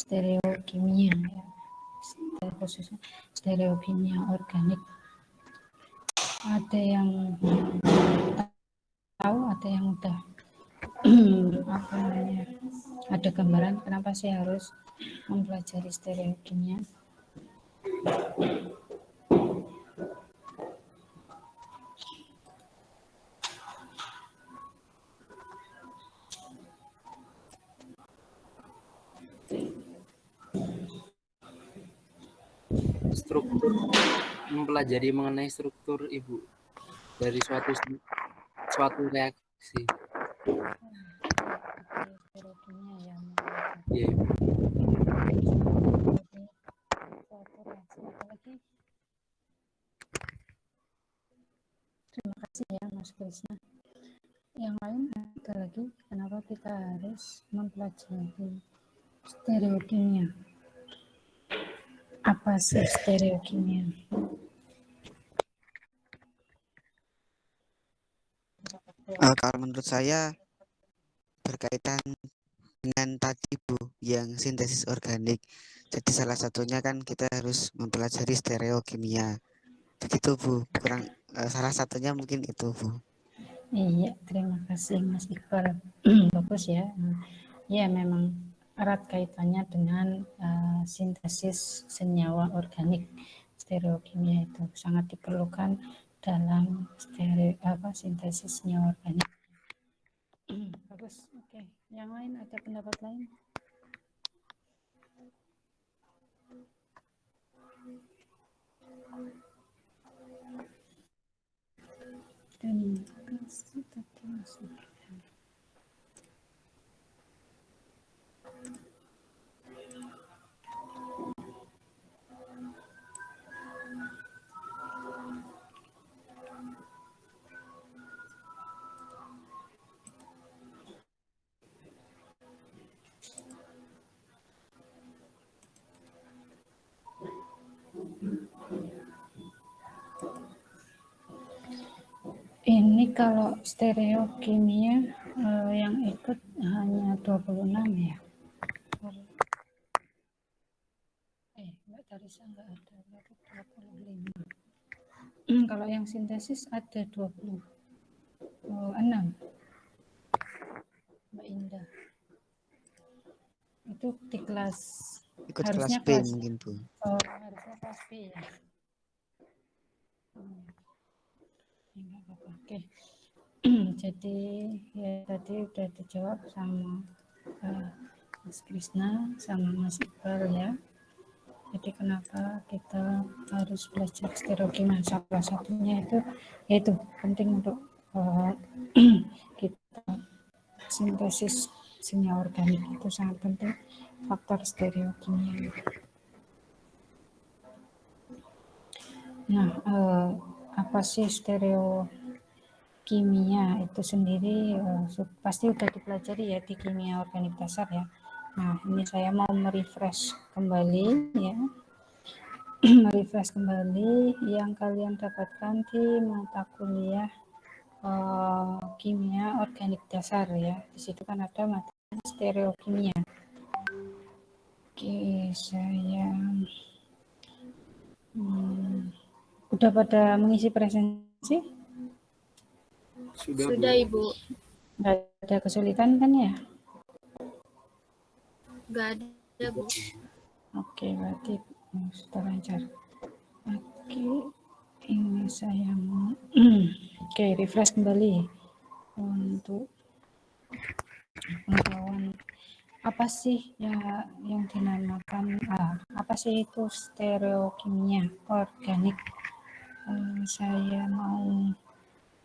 stereokimia ya, khususnya stereokimia organik. Ada yang tahu, ada yang udah apa namanya, ada gambaran kenapa sih harus mempelajari stereokimia? Struktur, mempelajari mengenai struktur ibu dari suatu reaksi. Stereokimia ya, Iya. suatu reaksi. Apalagi terima kasih ya Mas Krisna. Yang lain ada lagi, kenapa kita harus mempelajari stereokimia? Apa sih stereokimia? Kalau menurut saya berkaitan dengan tadi Bu, yang sintesis organik. Jadi salah satunya kan kita harus mempelajari stereokimia. Begitu Bu, kurang salah satunya mungkin itu Bu. Iya, terima kasih Mas Iqbal. Bagus ya. Ya, memang erat kaitannya dengan sintesis senyawa organik. Stereokimia itu sangat diperlukan dalam sintesis senyawa organik. Bagus. Oke. Yang lain ada pendapat lain? Terima kasih tadi Mas Iqbal. Ini kalau stereokimia yang ikut hanya 26 ya. Mbak Tarisa enggak ada, baru 25. Kalau yang sintesis ada 26. Mbak Indah. Itu di kelas, ikut harusnya kelas B mungkin Bu. Harusnya kelas B ya. Enggak apa-apa. Oke. Jadi ya tadi udah dijawab sama Mas Krisna sama Mas Iqbal ya. Jadi kenapa kita harus belajar stereokimia? Salah satunya itu yaitu penting untuk kita sintesis senyawa organik, itu sangat penting, faktor stereokimia. Nah, apa sih stereokimia itu sendiri? Pasti udah dipelajari ya di kimia organik dasar ya. Nah, ini saya mau merefresh kembali ya. Merefresh kembali yang kalian dapatkan di mata kuliah kimia organik dasar ya. Di situ kan ada materi stereokimia. Oke, saya udah pada mengisi presensi? Sudah Ibu. Nggak ada kesulitan kan ya? Nggak ada Bu. Oke, berarti sudah lancar. Oke, ini saya mau refresh kembali untuk pengetahuan apa sih ya yang dinamakan apa sih itu stereokimia organik. Saya mau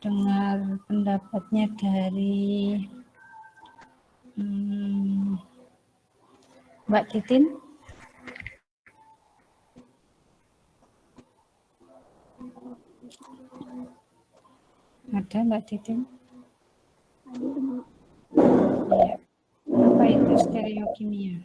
dengar pendapatnya dari Mbak Titin. Ada Mbak Titin? Ya. Apa itu stereokimia?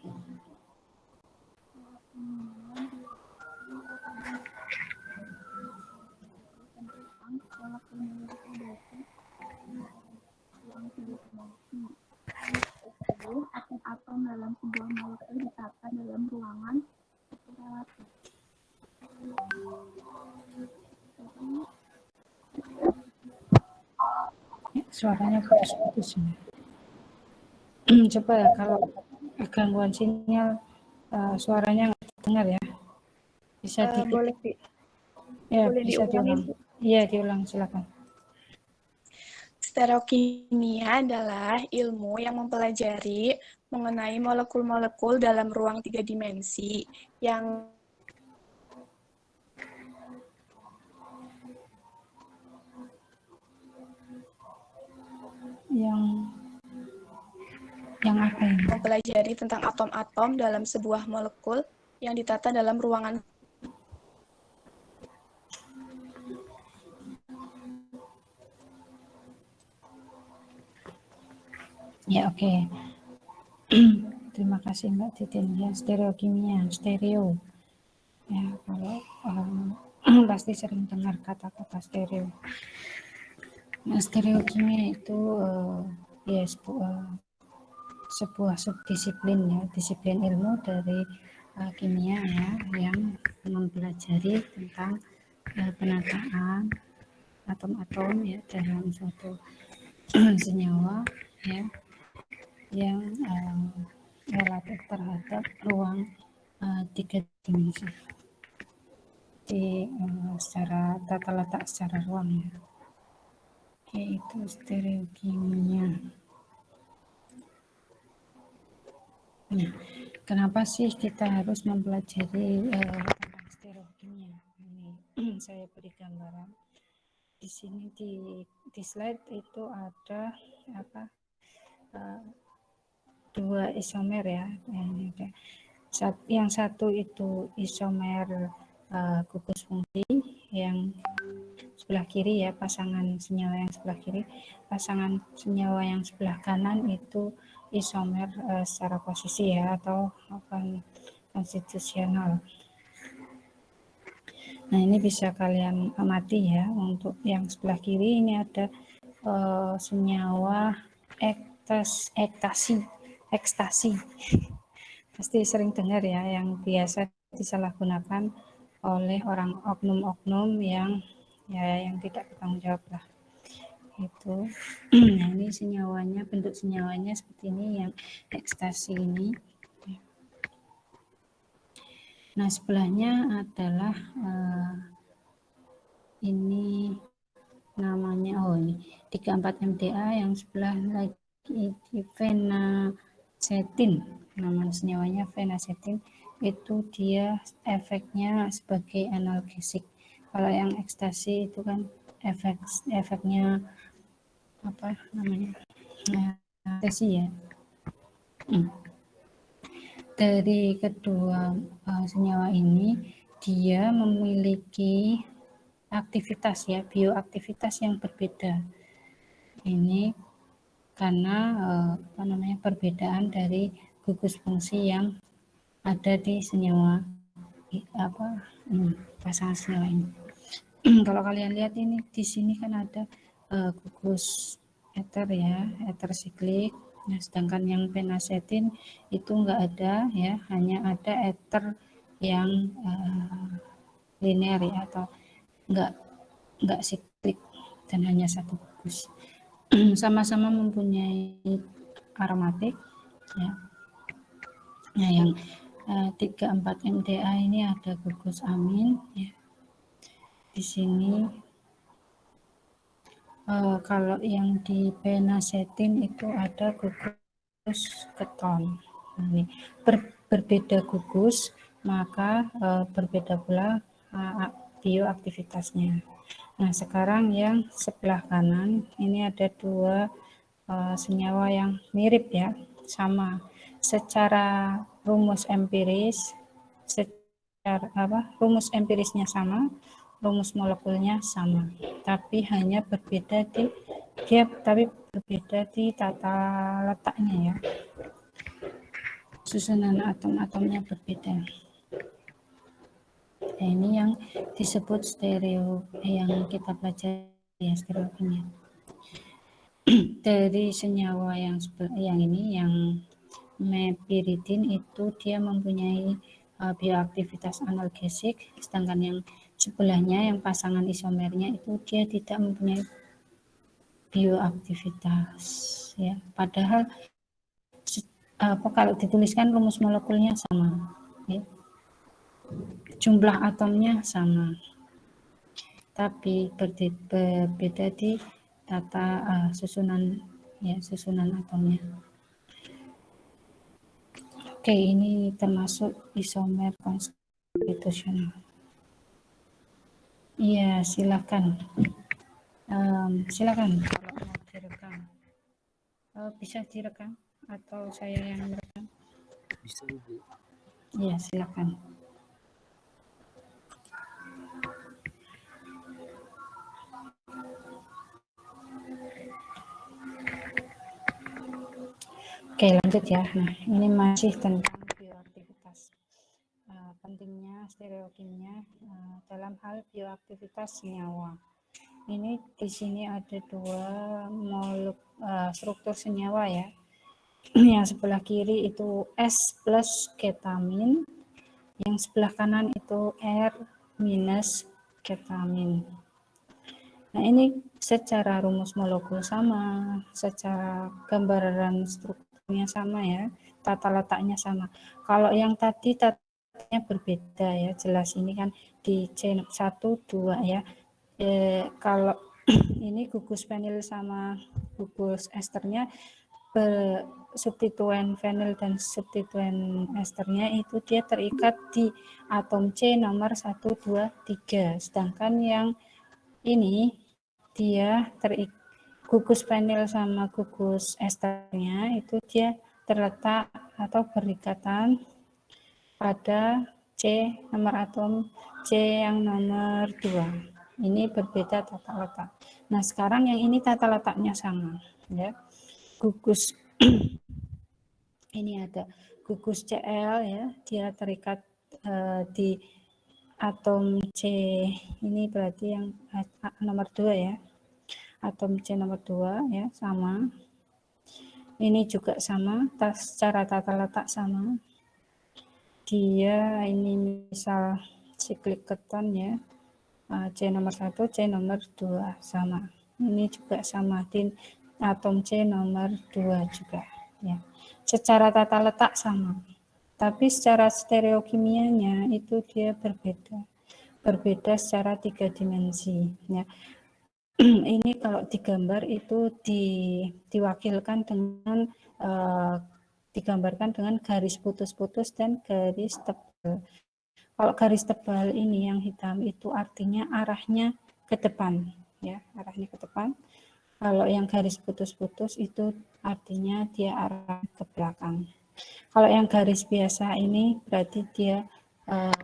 atom dalam sebuah molekul ditata dalam ruangan relatif. Suaranya putus-putus. Coba ya, kalau gangguan sinyal suaranya nggak dengar ya, bisa Boleh ya boleh bisa diulang. Iya, diulang, silakan. Stereokimia adalah ilmu yang mempelajari mengenai molekul-molekul dalam ruang 3 dimensi yang yang apa ini? Mempelajari tentang atom-atom dalam sebuah molekul yang ditata dalam ruangan. Ya, oke. Terima kasih Mbak Titin. Ya, stereokimia, stereo. Ya, kalau pasti sering dengar kata-kata stereo. Nah, stereokimia itu ya sebuah subdisiplin ya, disiplin ilmu dari kimia ya, yang mempelajari tentang penataan atom-atom ya dalam suatu senyawa ya yang relatif terhadap ruang 3 dimensi di secara tata letak secara ruang ya, yaitu stereokimia. Nah, kenapa sih kita harus mempelajari tentang stereokimia? Ini saya beri gambaran. Di sini di slide itu ada dua isomer ya. Yang satu itu isomer gugus fungsi yang sebelah kiri ya, pasangan senyawa yang sebelah kiri. Pasangan senyawa yang sebelah kanan itu isomer secara posisi ya, atau konstitusional. Nah, ini bisa kalian amati ya. Untuk yang sebelah kiri ini ada senyawa ekstasi. Pasti sering dengar ya, yang biasa disalahgunakan oleh orang oknum-oknum yang tidak bertanggung jawab lah. Itu. Nah, ini senyawanya, bentuk senyawanya seperti ini, yang ekstasi ini. Nah, sebelahnya adalah ini namanya, ini 34-MDA, yang sebelah lagi di fenacetin, nama senyawanya fenacetin, itu dia efeknya sebagai analgesik. Kalau yang ekstasi itu kan efeknya apa namanya, anestesi ya. Dari kedua senyawa ini dia memiliki aktivitas ya, bioaktivitas yang berbeda. Ini karena perbedaan dari gugus fungsi yang ada di senyawa pasangan senyawa ini. Kalau kalian lihat ini di sini kan ada gugus eter ya, eter siklik. Nah, sedangkan yang fenacetin itu enggak ada ya, hanya ada eter yang linear ya, atau enggak siklik, dan hanya satu gugus. Sama-sama mempunyai aromatik ya. Nah, yang 34-MDA ini ada gugus amin ya. Di sini kalau yang di fenacetin itu ada gugus keton. Nah, ini berbeda gugus, maka berbeda pula bioaktivitasnya. Nah, sekarang yang sebelah kanan ini ada dua senyawa yang mirip ya, sama secara rumus empiris, rumus empirisnya sama, rumus molekulnya sama, tapi hanya berbeda di tata letaknya ya, susunan atom-atomnya berbeda. Nah, ini yang disebut stereo yang kita pelajari ya, stereokimia. Dari senyawa yang ini, yang mepiridin itu dia mempunyai bioaktivitas analgesik, sedangkan yang sebelahnya yang pasangan isomernya itu dia tidak mempunyai bioaktivitas ya. Padahal kalau dituliskan rumus molekulnya sama ya. Jumlah atomnya sama. Tapi berbeda di tata susunan atomnya. Oke, ini termasuk isomer konstitusional. Iya, silakan. Silakan kalau mau direkam. Bisa direkam atau saya yang merekam? Bisa, Bu. Iya, silakan. Oke, lanjut ya. Nah, ini masih tentang bioaktivitas. Pentingnya stereokimia dalam hal bioaktivitas senyawa. Ini di sini ada dua struktur senyawa ya. Yang sebelah kiri itu S plus ketamin, yang sebelah kanan itu R minus ketamin. Nah, ini secara rumus molekul sama, secara gambaran strukturnya sama ya, tata letaknya sama. Kalau yang tadi tatanya berbeda ya, jelas ini kan di C1, 2 ya. Kalau ini gugus fenil sama gugus esternya, substituen fenil dan substituen esternya itu dia terikat di atom C nomor 1, 2, 3. Sedangkan yang ini dia gugus fenil sama gugus esternya itu dia terletak atau berikatan pada C nomor atom C yang nomor 2. Ini berbeda tata letak. Nah, sekarang yang ini tata letaknya sama ya. Gugus ini ada gugus Cl ya, dia terikat di atom C ini berarti yang nomor 2 ya. Atom C nomor 2 ya, sama. Ini juga sama, secara tata letak sama. Dia ini misal siklik keton ya. C nomor 1, C nomor 2 sama. Ini juga sama di atom C nomor 2 juga ya. Secara tata letak sama. Tapi secara stereokimianya itu dia berbeda. Berbeda secara 3 dimensi ya. Ini kalau digambar itu diwakilkan dengan digambarkan dengan garis putus-putus dan garis tebal. Kalau garis tebal ini yang hitam itu artinya arahnya ke depan ya, arahnya ke depan. Kalau yang garis putus-putus itu artinya dia arah ke belakang. Kalau yang garis biasa ini berarti dia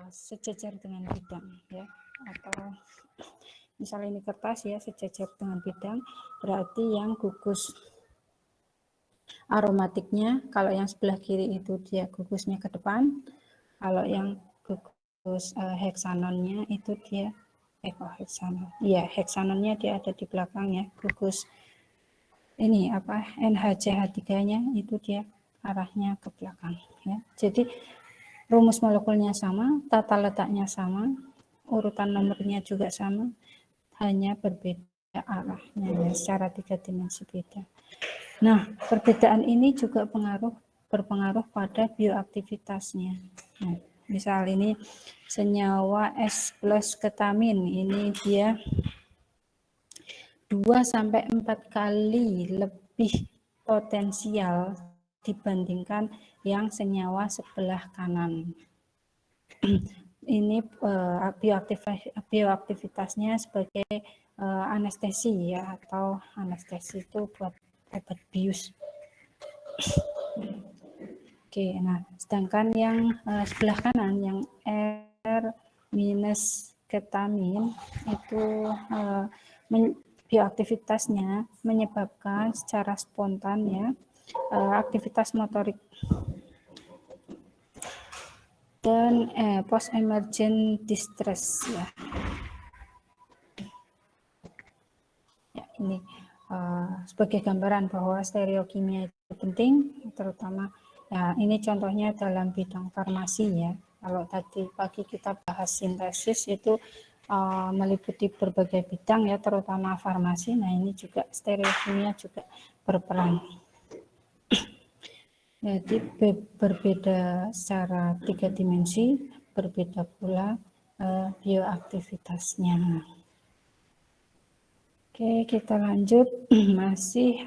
sejajar dengan bidang ya, atau misalnya ini kertas ya sejajar dengan bidang, berarti yang gugus aromatiknya kalau yang sebelah kiri itu dia gugusnya ke depan, kalau yang gugus heksanonnya itu dia heksanonnya dia ada di belakang ya, gugus ini NHCH3-nya itu dia arahnya ke belakang ya. Jadi rumus molekulnya sama, tata letaknya sama, urutan nomornya juga sama, hanya berbeda arahnya ya, secara 3 dimensi beda. Nah, perbedaan ini juga berpengaruh pada bioaktivitasnya. Nah, misal ini senyawa S plus ketamin, ini dia 2-4 kali lebih potensial dibandingkan yang senyawa sebelah kanan. Ini bioaktivitasnya sebagai anestesi ya, atau anestesi itu buat obat bius. Oke, nah sedangkan yang sebelah kanan yang R minus ketamin itu bioaktivitasnya menyebabkan secara spontan ya aktivitas motorik dan post emergent distress ya. Ya, ini sebagai gambaran bahwa stereokimia itu penting, terutama Nah, ini contohnya dalam bidang farmasi ya. Kalau tadi pagi kita bahas sintesis itu meliputi berbagai bidang ya, terutama farmasi. Nah, ini juga stereokimia juga berperan. Jadi berbeda secara 3 dimensi, berbeda pula bioaktivitasnya. Oke, kita lanjut. Masih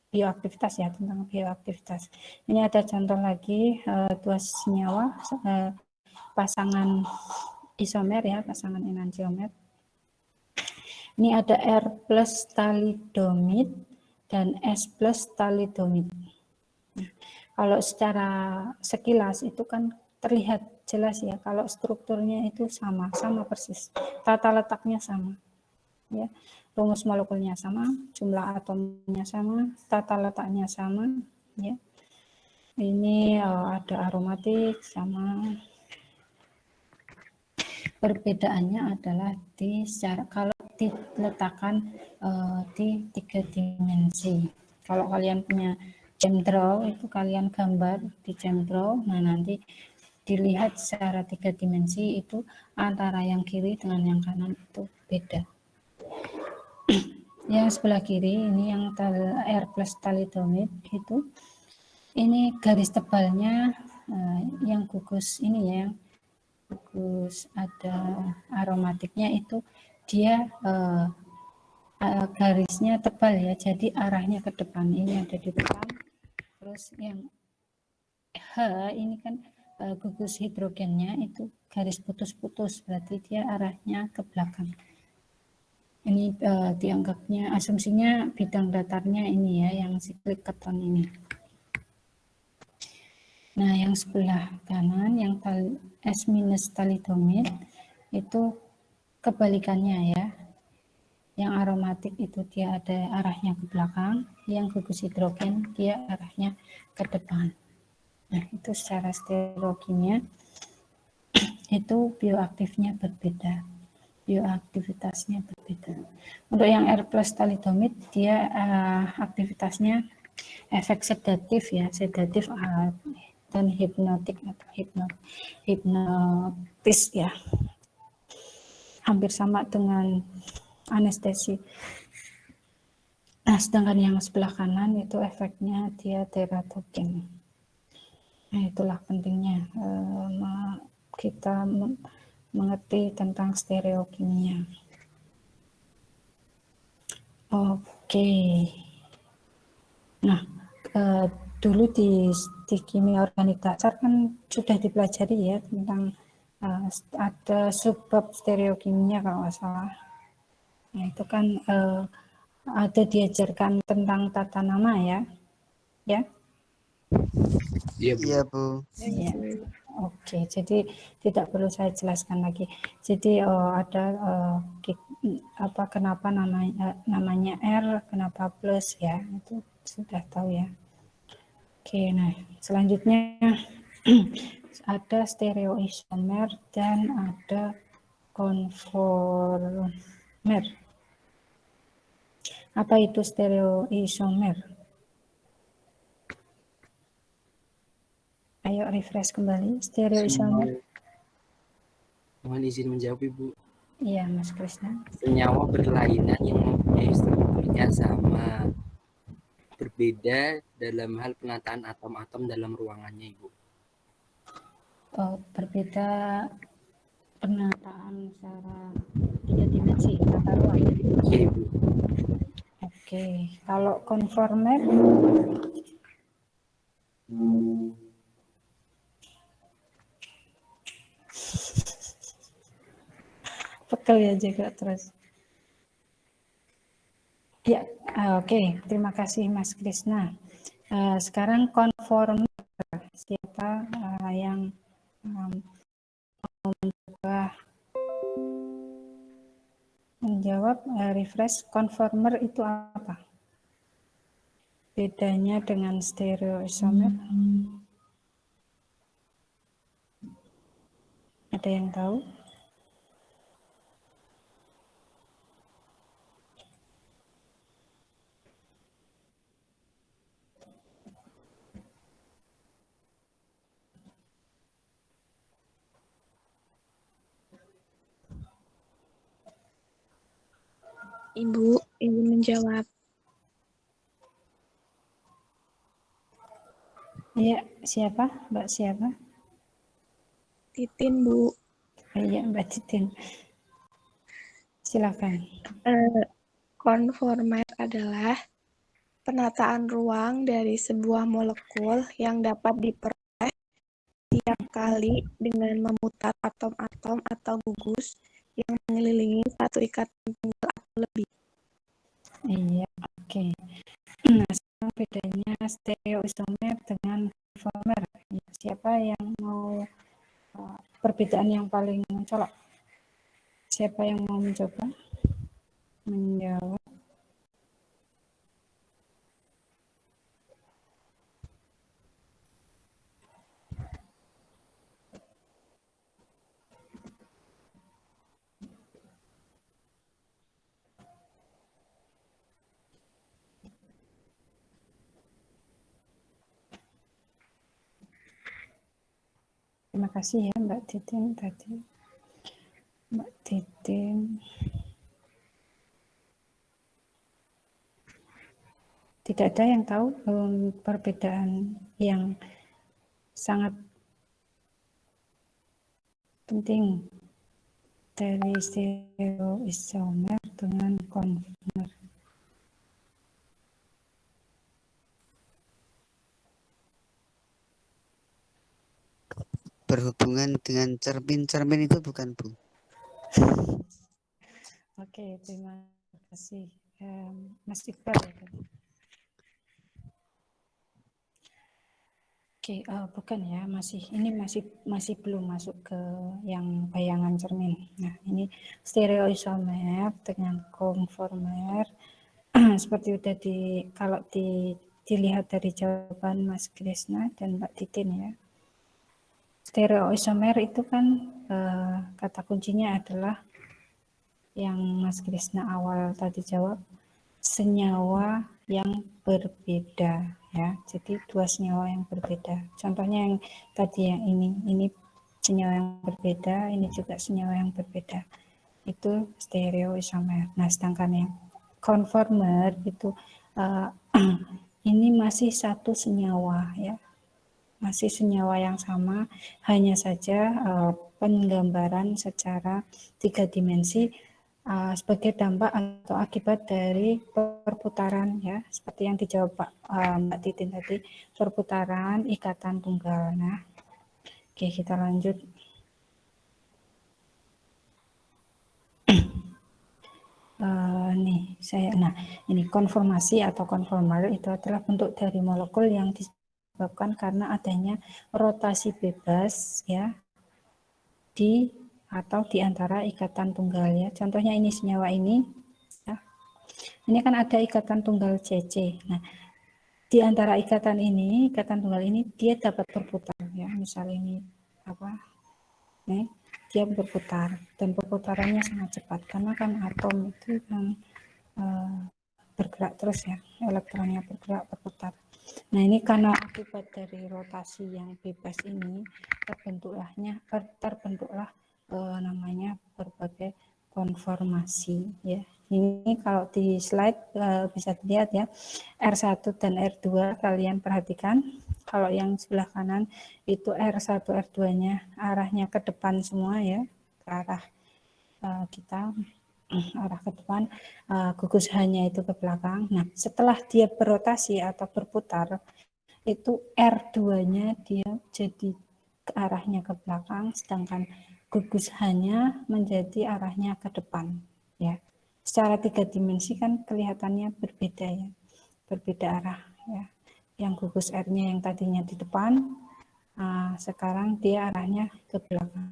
bioaktivitas ya, tentang bioaktivitas. Ini ada contoh lagi, dua senyawa pasangan isomer ya, pasangan enantiomer. Ini ada R plus talidomid dan S plus talidomid. Nah, kalau secara sekilas itu kan terlihat jelas ya, kalau strukturnya itu sama persis, tata letaknya sama. Ya, rumus molekulnya sama, jumlah atomnya sama, tata letaknya sama, ya. Ini ada aromatik sama. Perbedaannya adalah kalau diletakkan di 3 dimensi. Kalau kalian punya jam draw itu kalian gambar di jam draw, nah nanti dilihat secara 3 dimensi itu antara yang kiri dengan yang kanan itu beda. Yang sebelah kiri ini yang R plus talidomid itu, ini garis tebalnya yang gugus ini ya, gugus ada aromatiknya itu dia garisnya tebal ya, jadi arahnya ke depan, ini ada di depan. Terus yang H ini kan gugus hidrogennya itu garis putus-putus, berarti dia arahnya ke belakang. Ini dianggapnya asumsinya bidang datarnya ini ya, yang siklik keton ini. Nah, yang sebelah kanan yang S minus talidomid itu kebalikannya ya. Yang aromatik itu dia ada arahnya ke belakang, yang gugus hidrogen dia arahnya ke depan. Nah, itu secara stereokimia itu bioaktifnya berbeda, bioaktivitasnya berbeda. Untuk yang R plus talidomid dia aktivitasnya efek sedatif ya, sedatif dan hipnotik atau hipnotis ya, hampir sama dengan anestesi. Nah, sedangkan yang sebelah kanan itu efeknya dia teratogen. Nah, itulah pentingnya kita mengerti tentang stereokimia. Oke. Nah, dulu di kimia organik dasar kan sudah dipelajari ya tentang ada subbab stereokimia kalau nggak salah. Nah, itu kan ada diajarkan tentang tata nama ya. Ya. Iya, Bu. Iya, Bu. Ya. Oke, jadi tidak perlu saya jelaskan lagi. Jadi ada kenapa namanya R, kenapa plus ya, itu sudah tahu ya. Oke, nah selanjutnya ada stereoisomer dan ada konformer. Apa itu stereoisomer? Ayo refresh kembali. Stereoisomer. Mohon izin menjawab, Ibu. Iya, Mas Krisna. Senyawa berlainan yang mempunyai strukturnya sama, berbeda dalam hal penataan atom-atom dalam ruangannya, Ibu. Berbeda penataan secara 3 dimensi, tata ruang. Iya, Ibu. Oke, kalau konformer pekel ya juga terus. Ya, oke. Terima kasih Mas Krisna. Sekarang konformer, siapa yang menjawab refresh konformer itu apa? Bedanya dengan stereoisomer? Ada yang tahu? Ibu, izin menjawab. Iya, siapa? Mbak siapa? Titin, Bu. Iya, Mbak Titin. Silakan. Konformer adalah penataan ruang dari sebuah molekul yang dapat diperoleh setiap kali dengan memutar atom-atom atau gugus yang mengelilingi satu ikatan tunggal atau lebih. Iya, oke. Nah, sekarang bedanya stereoisomer dengan conformer. Ya, siapa yang mau perbedaan yang paling mencolok? Siapa yang mau mencoba menjawab? Terima kasih ya Mbak Titin tadi. Mbak Titin. Tidak ada yang tahu perbedaan yang sangat penting dari stereoisomer dengan conformer. Berhubungan dengan cermin itu bukan, Bu? Oke, terima kasih. Mas Iqbal ya tadi. Oke, bukan ya, masih belum masuk ke yang bayangan cermin. Nah, ini stereoisomer dengan conformer. Seperti udah kalau dilihat dari jawaban Mas Krisna dan Mbak Titin ya. Stereoisomer itu kan kata kuncinya adalah yang Mas Krisna awal tadi jawab, senyawa yang berbeda ya. Jadi dua senyawa yang berbeda. Contohnya yang tadi yang ini senyawa yang berbeda, ini juga senyawa yang berbeda. Itu stereoisomer. Nah, sedangkan yang conformer itu ini masih satu senyawa ya. Masih senyawa yang sama, hanya saja penggambaran secara 3 dimensi sebagai dampak atau akibat dari perputaran ya, seperti yang dijawab Mbak Titin tadi, perputaran ikatan tunggal. Nah, oke, kita lanjut. Ini konformasi atau konformer itu adalah bentuk dari molekul yang disebabkan karena adanya rotasi bebas ya atau di antara ikatan tunggal ya. Contohnya ini senyawa ini ya. Ini kan ada ikatan tunggal CC. Nah, di antara ikatan tunggal ini dia dapat berputar ya. Misal ini apa? Nih, dia berputar dan perputarannya sangat cepat karena kan atom itu kan bergerak terus ya, elektronnya bergerak berputar. Nah, ini karena akibat dari rotasi yang bebas ini terbentuklah namanya berbagai konformasi ya. Ini kalau di slide bisa dilihat ya, R1 dan R2 kalian perhatikan. Kalau yang sebelah kanan itu R1 R2-nya arahnya ke depan semua ya, ke arah kita arah ke depan, gugus H-nya itu ke belakang. Nah, setelah dia berotasi atau berputar, itu R2-nya dia jadi ke arahnya ke belakang, sedangkan gugus H-nya menjadi arahnya ke depan. Ya, secara 3 dimensi kan kelihatannya berbeda ya, berbeda arah ya. Yang gugus R-nya yang tadinya di depan, sekarang dia arahnya ke belakang.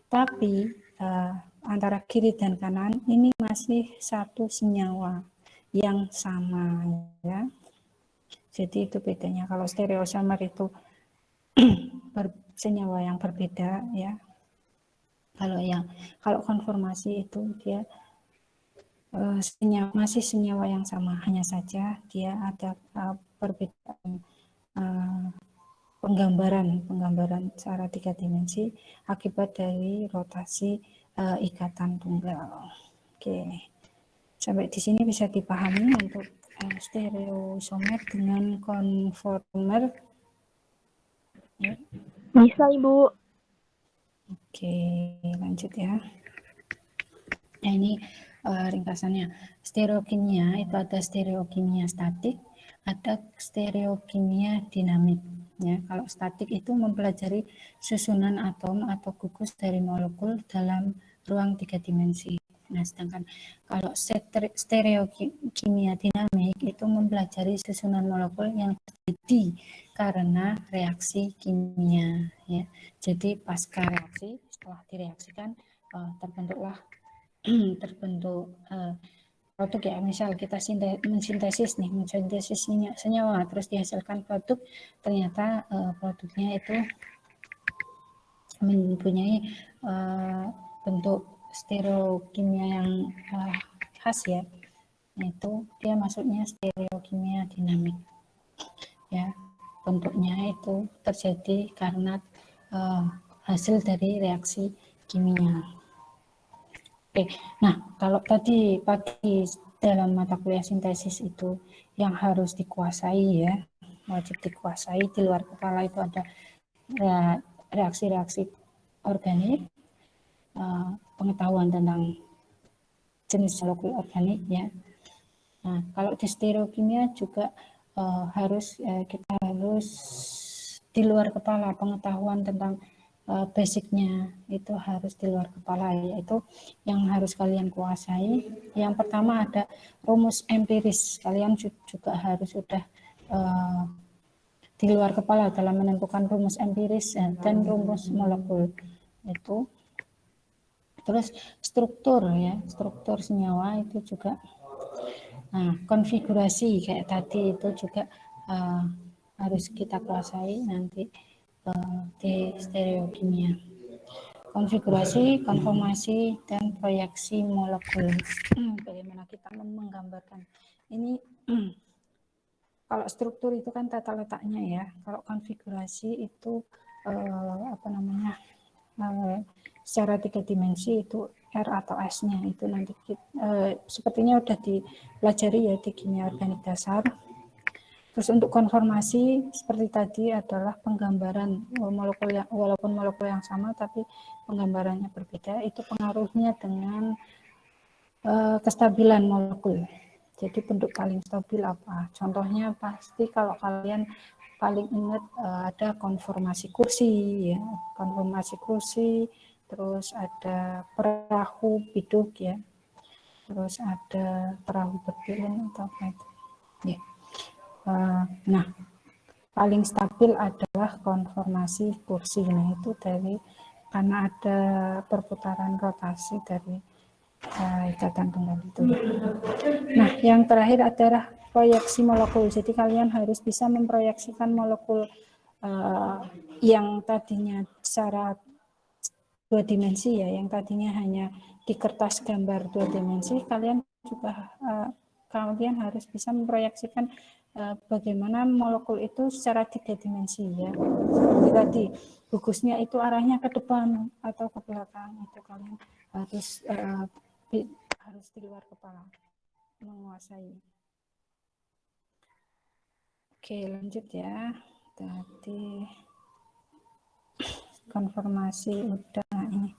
Tapi antara kiri dan kanan ini masih satu senyawa yang sama ya. Jadi itu bedanya. Kalau stereoisomer itu senyawa yang berbeda ya. Kalau konformasi itu dia masih senyawa yang sama, hanya saja dia ada perbedaan penggambaran secara 3 dimensi akibat dari rotasi ikatan tunggal. Oke. Sampai di sini bisa dipahami untuk stereoisomer dengan konformer. Ya. Bisa, Ibu. Oke, lanjut ya. Nah, ini ringkasannya. Stereokimia itu ada stereokimia statik, ada stereokimia dinamik. Ya, kalau statik itu mempelajari susunan atom atau gugus dari molekul dalam ruang 3 dimensi. Nah, sedangkan kalau stereokimia dinamik itu mempelajari susunan molekul yang terjadi karena reaksi kimia. Ya. Jadi pasca reaksi, setelah direaksikan terbentuklah terbentuk produk ya, misal kita mensintesis senyawa terus dihasilkan produk, ternyata produknya itu mempunyai bentuk stereokimia yang khas ya, itu dia masuknya stereokimia dinamik ya, bentuknya itu terjadi karena hasil dari reaksi kimia. Oke, nah kalau tadi pagi dalam mata kuliah sintesis itu yang harus dikuasai ya, wajib dikuasai, di luar kepala itu ada reaksi-reaksi organik, pengetahuan tentang jenis molekul organik ya. Nah kalau di stereokimia juga kita harus di luar kepala, pengetahuan tentang basicnya itu harus di luar kepala, yaitu yang harus kalian kuasai. Yang pertama ada rumus empiris, kalian juga harus sudah di luar kepala dalam menentukan rumus empiris dan rumus molekul itu. Terus struktur ya, struktur senyawa itu juga. Nah, konfigurasi kayak tadi itu juga harus kita kuasai nanti di stereokimia. Konfigurasi, konformasi, dan proyeksi molekul. Bagaimana kita menggambarkan ini? Kalau struktur itu kan tata letaknya ya. Kalau konfigurasi itu secara 3 dimensi itu R atau S-nya itu nanti sepertinya udah dipelajari ya di kimia organik dasar. Terus untuk konformasi seperti tadi adalah penggambaran molekul yang walaupun molekul yang sama tapi penggambarannya berbeda, itu pengaruhnya dengan kestabilan molekul. Jadi bentuk paling stabil apa? Contohnya pasti kalau kalian paling ingat ada konformasi kursi ya, konformasi kursi, terus ada perahu biduk ya, terus ada perahu berpilun atau apa itu ya. Nah, paling stabil adalah konformasi kursi. Nah, itu karena ada perputaran rotasi dari ikatan tunggal itu. Nah, yang terakhir adalah proyeksi molekul. Jadi kalian harus bisa memproyeksikan molekul yang tadinya secara 2 dimensi ya, yang tadinya hanya di kertas gambar 2 dimensi, kalian harus bisa memproyeksikan bagaimana molekul itu secara 3 dimensi ya. Seperti tadi, gugusnya itu arahnya ke depan atau ke belakang, itu kalian harus di luar kepala menguasai. Oke, lanjut ya. Tadi konformasi udah ini.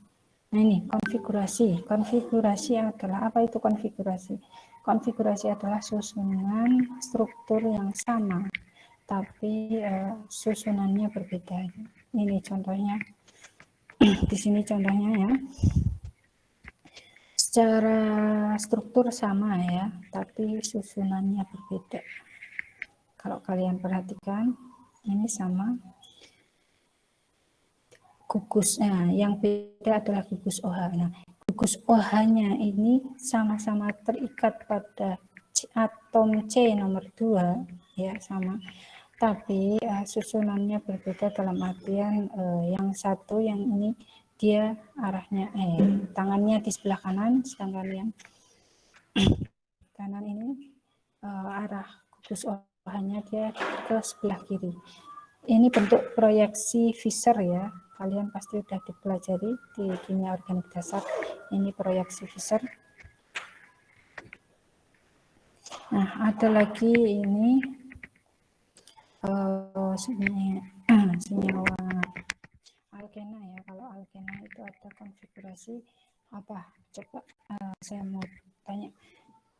Nah ini konfigurasi. Konfigurasi adalah apa itu konfigurasi? Konfigurasi adalah susunan struktur yang sama, tapi susunannya berbeda. Ini contohnya. Di sini contohnya ya. Secara struktur sama ya, tapi susunannya berbeda. Kalau kalian perhatikan, ini sama. Gugusnya yang beda adalah gugus OH. Nah, gugus OH-nya ini sama-sama terikat pada atom C nomor 2 ya, sama. Tapi susunannya berbeda dalam artian yang satu yang ini dia arahnya tangannya di sebelah kanan, sedangkan yang kanan ini arah gugus OH-nya dia ke sebelah kiri. Ini bentuk proyeksi Fischer ya. Kalian pasti sudah dipelajari di kimia organik dasar. Ini proyeksi Fischer. Nah, ada lagi ini senyawa alkena ya. Kalau alkena itu ada konfigurasi apa? Coba saya mau tanya.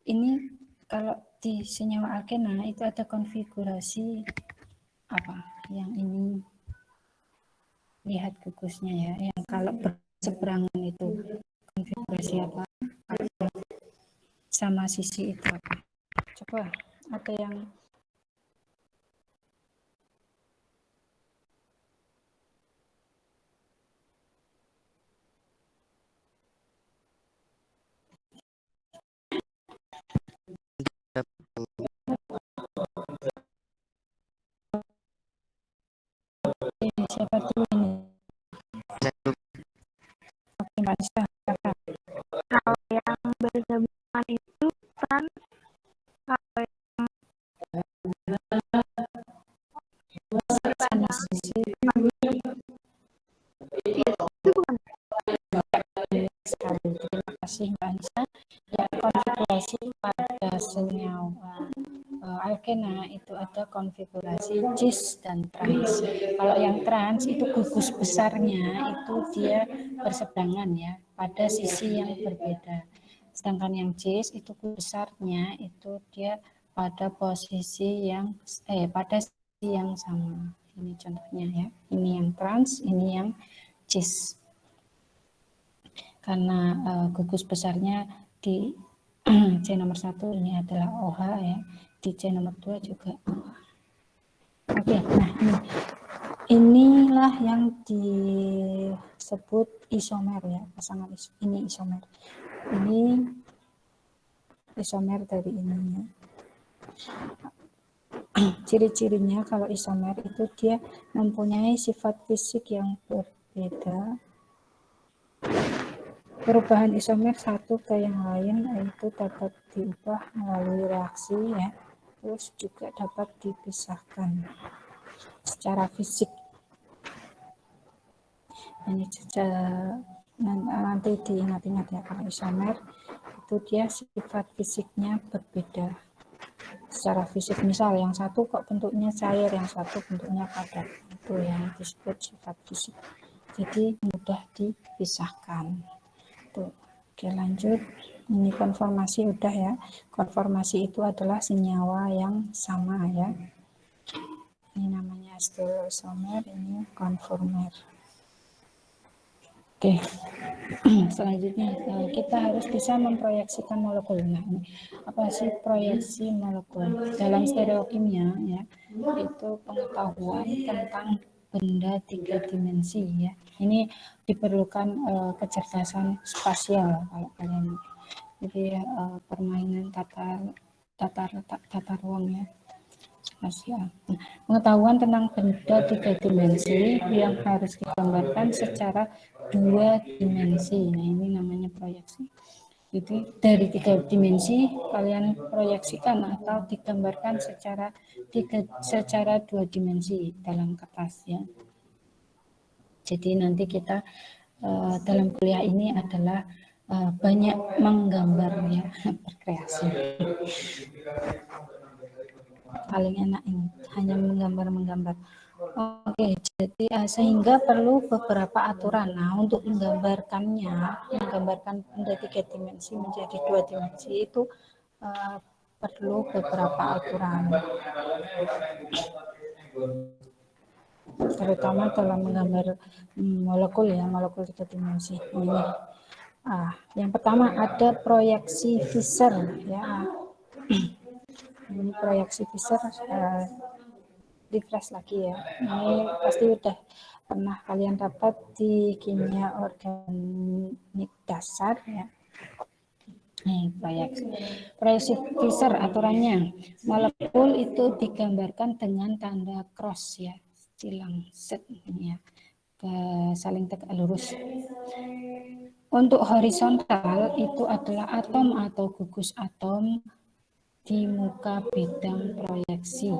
Ini kalau di senyawa alkena itu ada konfigurasi apa? Yang ini lihat gugusnya ya. Yang kalau berseberangan itu konfigurasi apa? Sama sisi itu apa? Coba ada yang siapa tuh ini? Oke, Mbak Nisa. Kalau yang bergabungan itu kan kalau Sama sisi itu bukan sekali. Terima kasih Mbak Nisa. Ya, konfigurasi pada senyawa alkena itu ada konfigurasi cis dan trans. Kalau yang trans itu gugus besarnya itu dia berseberangan ya pada sisi yang berbeda. Sedangkan yang cis itu gugus besarnya itu dia pada posisi yang pada sisi yang sama. Ini contohnya ya. Ini yang trans, ini yang cis. Karena gugus besarnya di C nomor 1 ini adalah OH ya, di C nomor 2 juga OH. Oke, nah inilah yang disebut isomer ya, pasangan ini isomer. Ini isomer dari ininya. Ciri-cirinya kalau isomer itu dia mempunyai sifat fisik yang berbeda. Perubahan isomer satu ke yang lain itu dapat diubah melalui reaksi ya, terus juga dapat dipisahkan secara fisik. Ini nanti diingat-ingat ya, kalau isomer itu dia sifat fisiknya berbeda secara fisik. Misal yang satu kok bentuknya cair, yang satu bentuknya padat, itu yang disebut sifat fisik. Jadi mudah dipisahkan. Tuh. Oke, lanjut. Ini konformasi udah ya. Konformasi itu adalah senyawa yang sama ya. Ini namanya stereoisomer, ini konformer. Oke. Selanjutnya kita harus bisa memproyeksikan molekul. Nah, ini apa sih proyeksi molekul? Dalam stereokimia ya, itu pengetahuan tentang benda 3 dimensi ya. Ini diperlukan kecerdasan spasial kalau kalian. Jadi permainan tata ruang ya. Spasial. Nah, pengetahuan tentang benda 3 dimensi yang harus digambarkan secara 2 dimensi. Nah, ini namanya proyeksi. Jadi dari 3 dimensi kalian proyeksikan atau digambarkan secara 2 dimensi dalam kertas ya. Jadi nanti kita dalam kuliah ini adalah banyak menggambar ya, berkreasi. Paling enak ini, hanya menggambar. Oke, jadi sehingga perlu beberapa aturan. Nah, untuk menggambarkan benda 3 dimensi menjadi 2 dimensi itu perlu beberapa aturan. Terutama dalam menggambar molekul ya, molekul 3 dimensi. Ini. Yang pertama ada proyeksi Fischer ya. Ini proyeksi Fischer, refresh lagi ya. Ini pasti udah pernah kalian dapat di kimia organik dasar ya. Nih, proyeksi Fischer aturannya, molekul itu digambarkan dengan tanda cross ya, silang set ya, saling tegak lurus. Untuk horizontal itu adalah atom atau gugus atom di muka bidang proyeksi.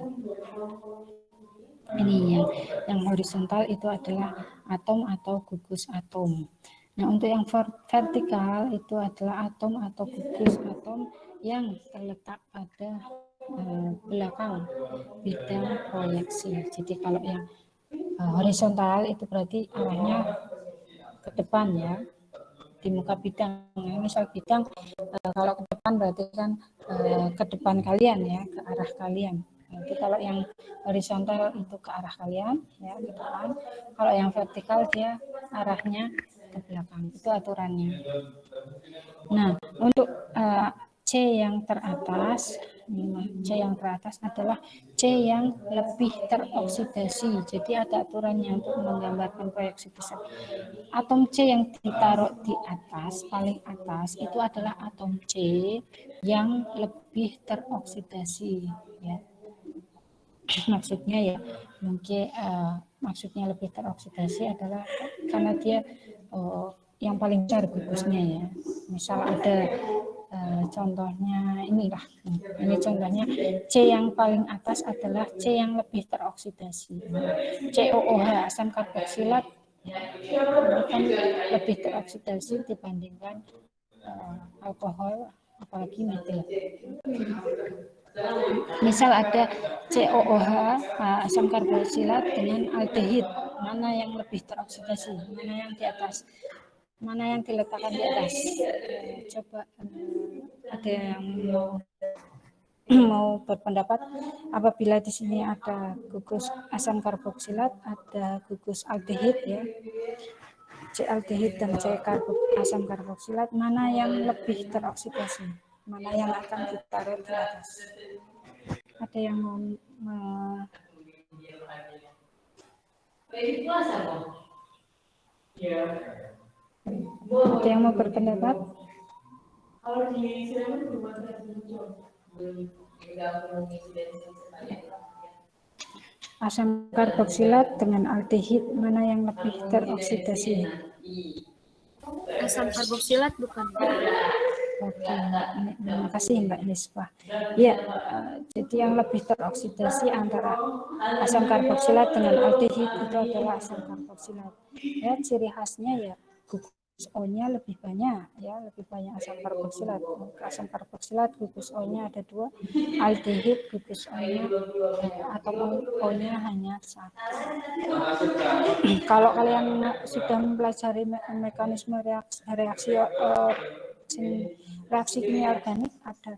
Ini yang horizontal itu adalah atom atau gugus atom. Nah, untuk yang vertikal itu adalah atom atau gugus atom yang terletak pada belakang bidang proyeksi. Jadi kalau yang horizontal itu berarti arahnya ke depan ya, di muka bidang. Misal bidang kalau ke depan berarti kan ke depan kalian ya, ke arah kalian. Jadi kalau yang horizontal itu ke arah kalian ya, ke depan. Kalau yang vertikal dia arahnya ke belakang. Itu aturannya. Nah, untuk C yang teratas, C yang teratas adalah C yang lebih teroksidasi. Jadi ada aturannya untuk menggambarkan proyeksi besar. Atom C yang ditaruh di atas, paling atas, itu adalah atom C yang lebih teroksidasi. Ya. Maksudnya ya, mungkin maksudnya lebih teroksidasi adalah karena dia yang paling besar gugusnya ya. Misal ada contohnya inilah, ini contohnya C yang paling atas adalah C yang lebih teroksidasi. COOH asam karboksilat kan lebih teroksidasi dibandingkan alkohol, apalagi metil. Misal ada COOH asam karboksilat dengan aldehid, mana yang lebih teroksidasi, mana yang di atas, mana yang diletakkan di atas. Coba ada yang mau berpendapat apabila di sini ada gugus asam karboksilat, ada gugus aldehid ya, C aldehid dan C asam karboksilat, mana yang lebih teroksidasi, mana yang akan ditaruh di atas. Ada yang mau ada yang mau berpendapat? Asam karboksilat dengan aldehid mana yang lebih teroksidasi? Asam karboksilat bukan? Oke, terima kasih Mbak Nisbah. Ya, jadi yang lebih teroksidasi antara asam karboksilat dengan aldehid itu adalah asam karboksilat. Ya, ciri khasnya ya gugus O-nya lebih banyak, ya lebih banyak asam karboksilat. Asam karboksilat gugus O-nya ada 2, aldehid gugus O-nya ataupun O-nya hanya 1. Kalau kalian sudah mempelajari mekanisme reaksi kimia organik, ada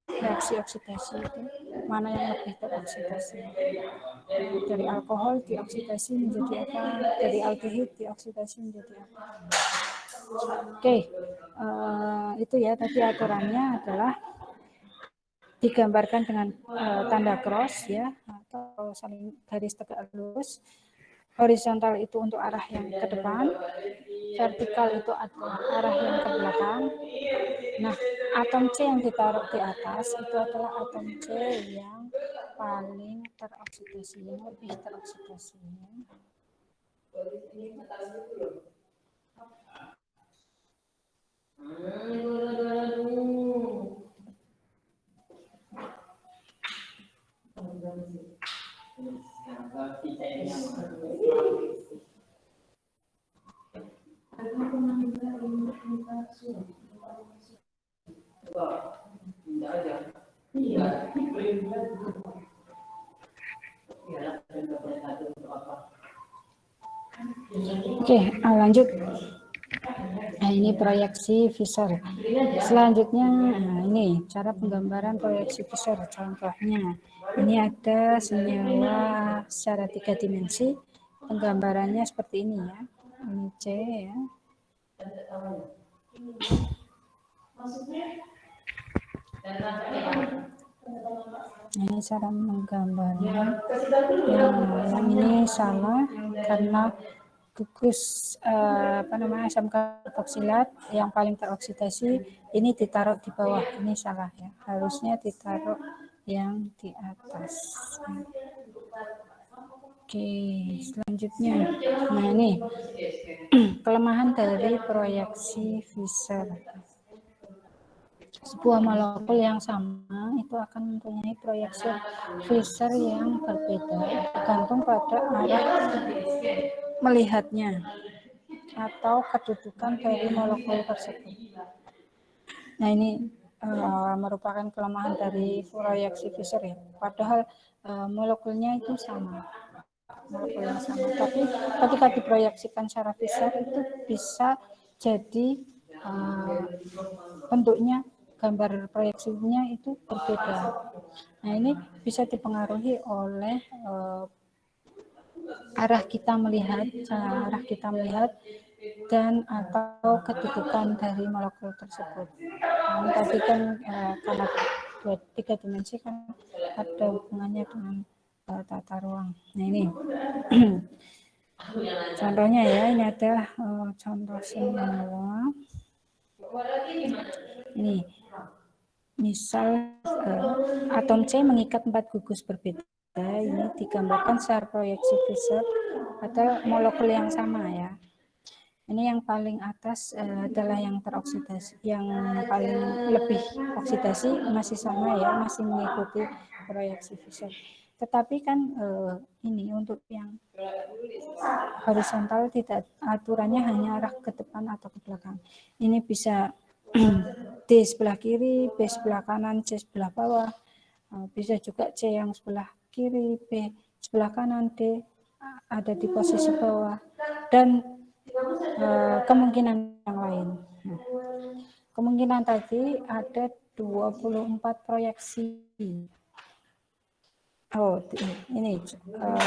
reaksi oksidasi itu mana yang lebih teroksidasi, dari alkohol dioksidasi menjadi apa, dari aldehid dioksidasi menjadi apa. Oke, itu ya tadi aturannya adalah digambarkan dengan tanda cross ya, atau saling garis tegak lurus. Horizontal itu untuk arah yang ke depan, vertikal itu adalah arah yang ke belakang. Nah, atom C yang ditaruh di atas itu adalah atom C yang paling teroksidasi, yang lebih teroksidasi. Oke, lanjut. Nah, ini proyeksi Fischer. Selanjutnya, nah ini cara penggambaran proyeksi Fischer. Contohnya, ini ada senyawa secara 3 dimensi. Penggambarannya seperti ini ya. Ini C ya. Ini cara menggambarnya. Yang ini salah karena gugus asam karboksilat yang paling teroksidasi ini ditaruh di bawah, ini salah ya, harusnya ditaruh yang di atas. Oke, selanjutnya, nah ini kelemahan dari proyeksi Fischer. Sebuah molekul yang sama itu akan mempunyai proyeksi Fischer yang berbeda tergantung pada arah melihatnya. atau kedudukan dari molekul tersebut. Nah, ini merupakan kelemahan dari proyeksi Fischer ya. Padahal molekulnya itu sama. Molekul yang sama. Tapi ketika diproyeksikan secara Fischer itu bisa jadi bentuknya, gambar proyeksinya itu berbeda. Nah, ini bisa dipengaruhi oleh arah kita melihat dan atau kedudukan dari molekul tersebut. Nah, tadi kan karena tiga dimensi kan ada hubungannya dengan tata ruang. Nah, ini contohnya ya, ini adalah contoh senyawa. Ini misal atom C mengikat 4 gugus berbeda. Ini digambarkan secara proyeksi Fischer atau molekul yang sama ya. Ini yang paling atas adalah yang teroksidasi, yang paling lebih oksidasi masih sama ya, masih mengikuti proyeksi Fischer. Tetapi kan ini untuk yang horizontal tidak, aturannya hanya arah ke depan atau ke belakang. Ini bisa D sebelah kiri, B sebelah kanan, C sebelah bawah. Bisa juga C yang sebelah kiri, B sebelah kanan, D ada di posisi bawah. Dan kemungkinan yang lain. Kemungkinan tadi ada 24 proyeksi. Oh, ini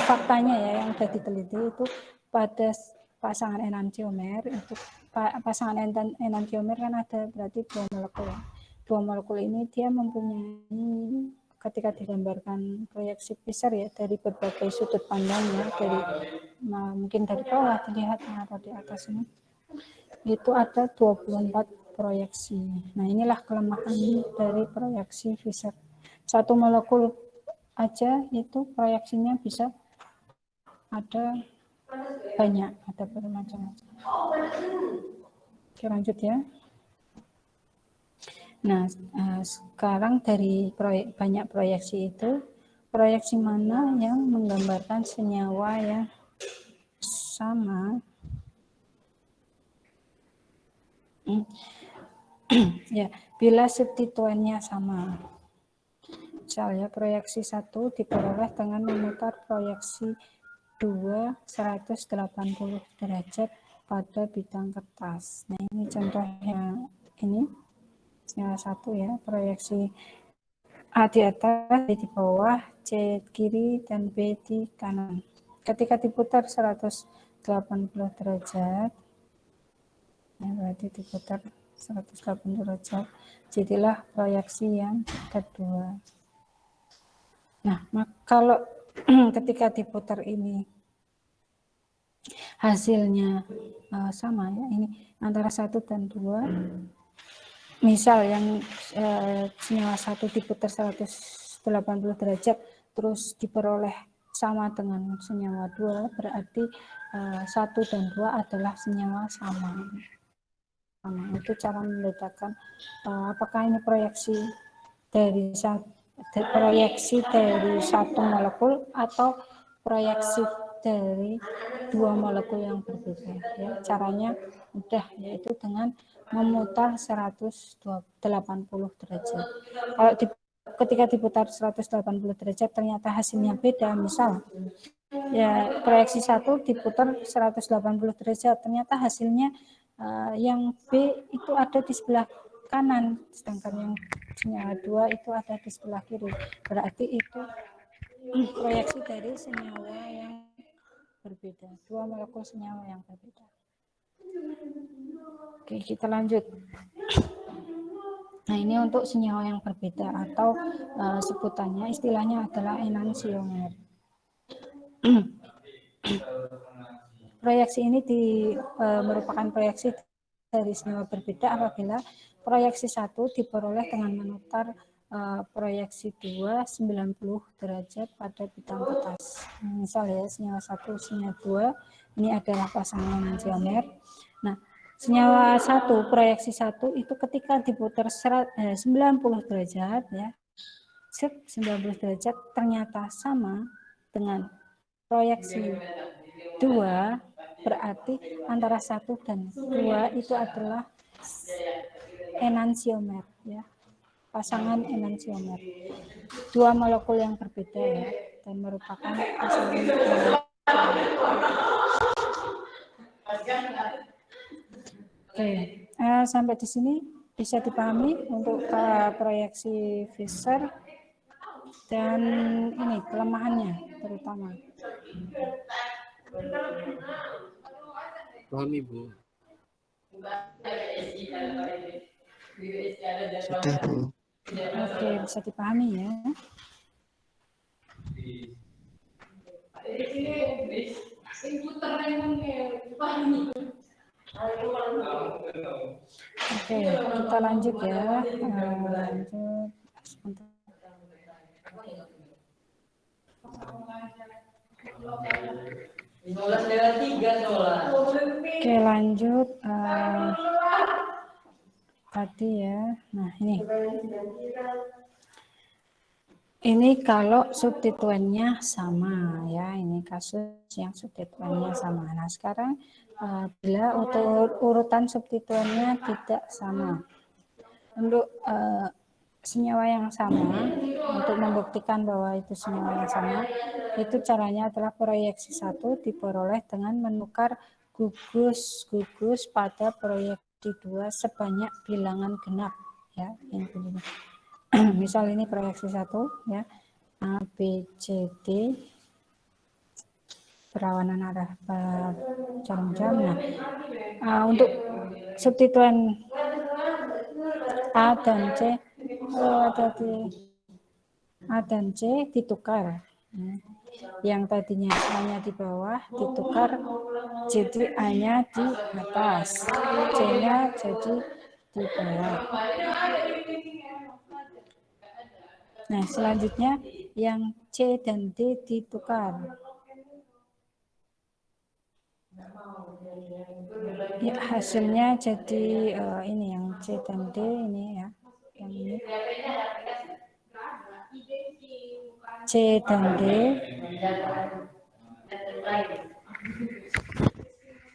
faktanya ya yang sudah diteliti itu pada pasangan enantiomer itu pasangan enantiomer kan ada berarti 2 molekul. 2 molekul ini dia mempunyai, ketika digambarkan proyeksi Fischer ya, dari berbagai sudut pandang ya, dari mungkin dari bawah dilihat atau di atas ini, itu ada 24 proyeksi. Nah, inilah kelemahan dari proyeksi Fischer. Satu molekul aja itu proyeksinya bisa ada banyak, ada bermacam-macam. Oke, lanjut ya. Nah, sekarang dari banyak proyeksi itu, proyeksi mana yang menggambarkan senyawa yang sama? Ya, bila substituennya sama. Misalnya proyeksi 1 diperoleh dengan memutar proyeksi 2 180 derajat pada bidang kertas. Nah, ini contohnya ini senyawa 1 ya, proyeksi A di atas, B di bawah, C kiri, dan B di kanan. Ketika diputar 180 derajat, ya berarti diputar 180 derajat, jadilah proyeksi yang kedua. Nah, kalau ketika diputar ini hasilnya sama ya, ini antara 1 dan 2, misal yang senyawa 1 diputar 180 derajat terus diperoleh sama dengan senyawa 2, berarti 1 dan 2 adalah senyawa sama. Itu cara membedakan apakah ini proyeksi dari satu molekul atau proyeksi dari 2 molekul yang berbeda ya. Caranya mudah, yaitu dengan memutar 180 derajat. Kalau ketika diputar 180 derajat ternyata hasilnya beda, misal ya proyeksi 1 diputar 180 derajat ternyata hasilnya yang B itu ada di sebelah kanan, sedangkan yang senyawa 2 itu ada di sebelah kiri. Berarti itu proyeksi dari senyawa yang berbeda, 2 molekul senyawa yang berbeda. Oke, kita lanjut. Nah, ini untuk senyawa yang berbeda atau sebutannya, istilahnya adalah enantiomer. Proyeksi ini merupakan proyeksi dari senyawa berbeda apabila proyeksi 1 diperoleh dengan memutar proyeksi 2 90 derajat pada bidang kertas. Misal ya, senyawa 1, senyawa 2 ini adalah pasangan enantiomer. Nah, senyawa 1 proyeksi 1 itu ketika diputar 90 derajat ya, 90 derajat ternyata sama dengan proyeksi 2 berarti antara 1 dan 2 itu adalah enantiomer, ya, pasangan enantiomer. 2 molekul yang berbeda, ya, dan merupakan pasangan enantiomer. Oke, sampai di sini bisa dipahami untuk proyeksi Fischer dan ini kelemahannya terutama. Paham Ibu. Sudah, Bu. Oke, bisa dipahami ya. Oke, kita lanjut ya. Lanjut. Sebentar. Oke, lanjut. Tadi ya. Nah, ini kalau substituennya sama ya, ini kasus yang substituennya sama. Nah, sekarang bila urutan substituennya tidak sama. Untuk senyawa yang sama, untuk membuktikan bahwa itu senyawa yang sama, itu caranya adalah proyeksi 1 diperoleh dengan menukar gugus pada proyeksi 2 sebanyak bilangan genap, ya, ini begini. Misal ini proyeksi 1 ya, A, B, C, D, berlawanan arah jarum jam. Nah, untuk substituen A dan C, A dan C ditukar. Yang tadinya A-nya di bawah ditukar jadi A-nya di atas, C-nya jadi di bawah. Nah, selanjutnya yang C dan D ditukar. Ya, hasilnya jadi ini yang C dan D ini ya, yang ini C dan D.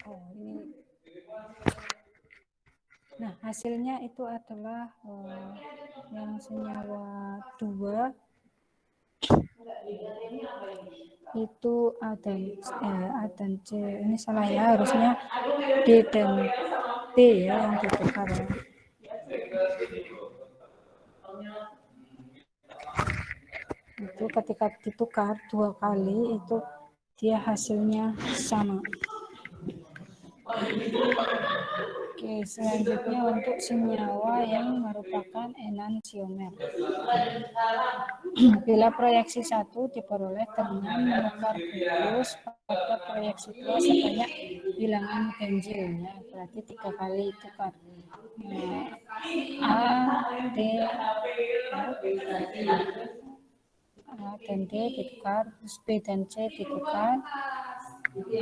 Oh, ini. Nah, hasilnya itu adalah yang senyawa 2 itu A dan C. Ini salah ya, harusnya D dan T ya yang ditukar ya. Itu ketika ditukar 2 kali itu dia hasilnya sama. Oke, selanjutnya untuk senyawa yang merupakan enantiomer. Bila proyeksi 1 diperoleh dengan menukar gugus pada proyeksi 2 sebanyak bilangan benzil, ya, berarti 3 kali tukar. A, D, A dan D ditukar, terus B dan C ditukar, B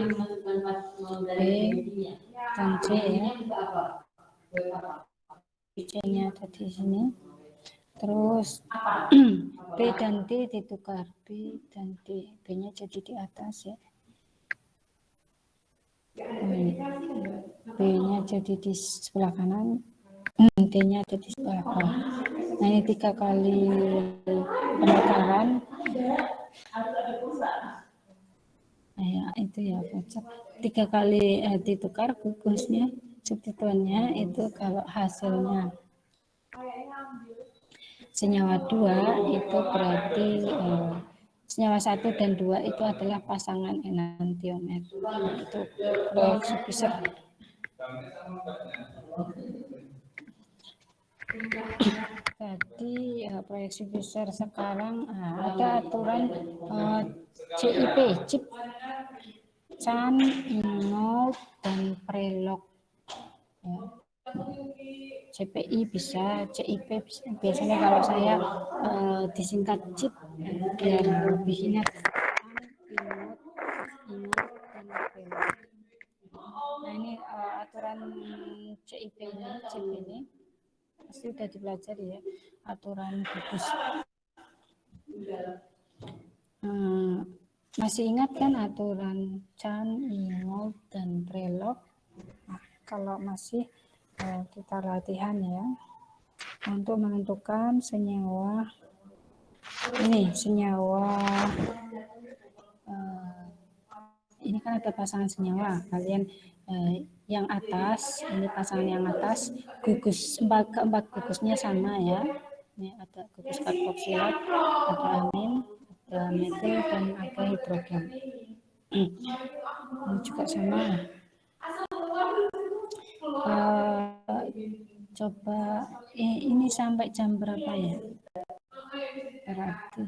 dan C ya, C-nya ada di sini, terus B dan D ditukar, B dan D, B-nya jadi di atas ya, B-nya jadi di sebelah kanan, D-nya ada di sebelah bawah. Nah, ini 3 kali penukaran. Ya, itu ya, 3 kali ditukar gugusnya, substituennya itu kalau hasilnya senyawa 2 itu berarti senyawa 1 dan 2 itu adalah pasangan enantiomer. Itu proyeksi Fischer. Tadi proyeksi Fischer, sekarang ada aturan CIP, chip, Chan, Ingold, dan Prelog. Ya. CPI bisa, CIP bisa. Biasanya kalau saya disingkat chip biar lebih ingat. Ingold, dan Prelog. Nah, ini aturan CIP ini, chip ini pasti sudah dipelajari ya, aturan gugus. Masih ingat kan aturan Chan, Ingold, dan Prelog? Nah, kalau masih kita latihan ya untuk menentukan senyawa ini kan ada pasangan senyawa. Kalian yang atas, ini pasangan yang atas, keempat gugusnya sama ya. Ini ada gugus karboksilat, ada amin, ada metil, dan ada hidrogen. Ini juga sama. Coba ini sampai jam berapa ya? Berarti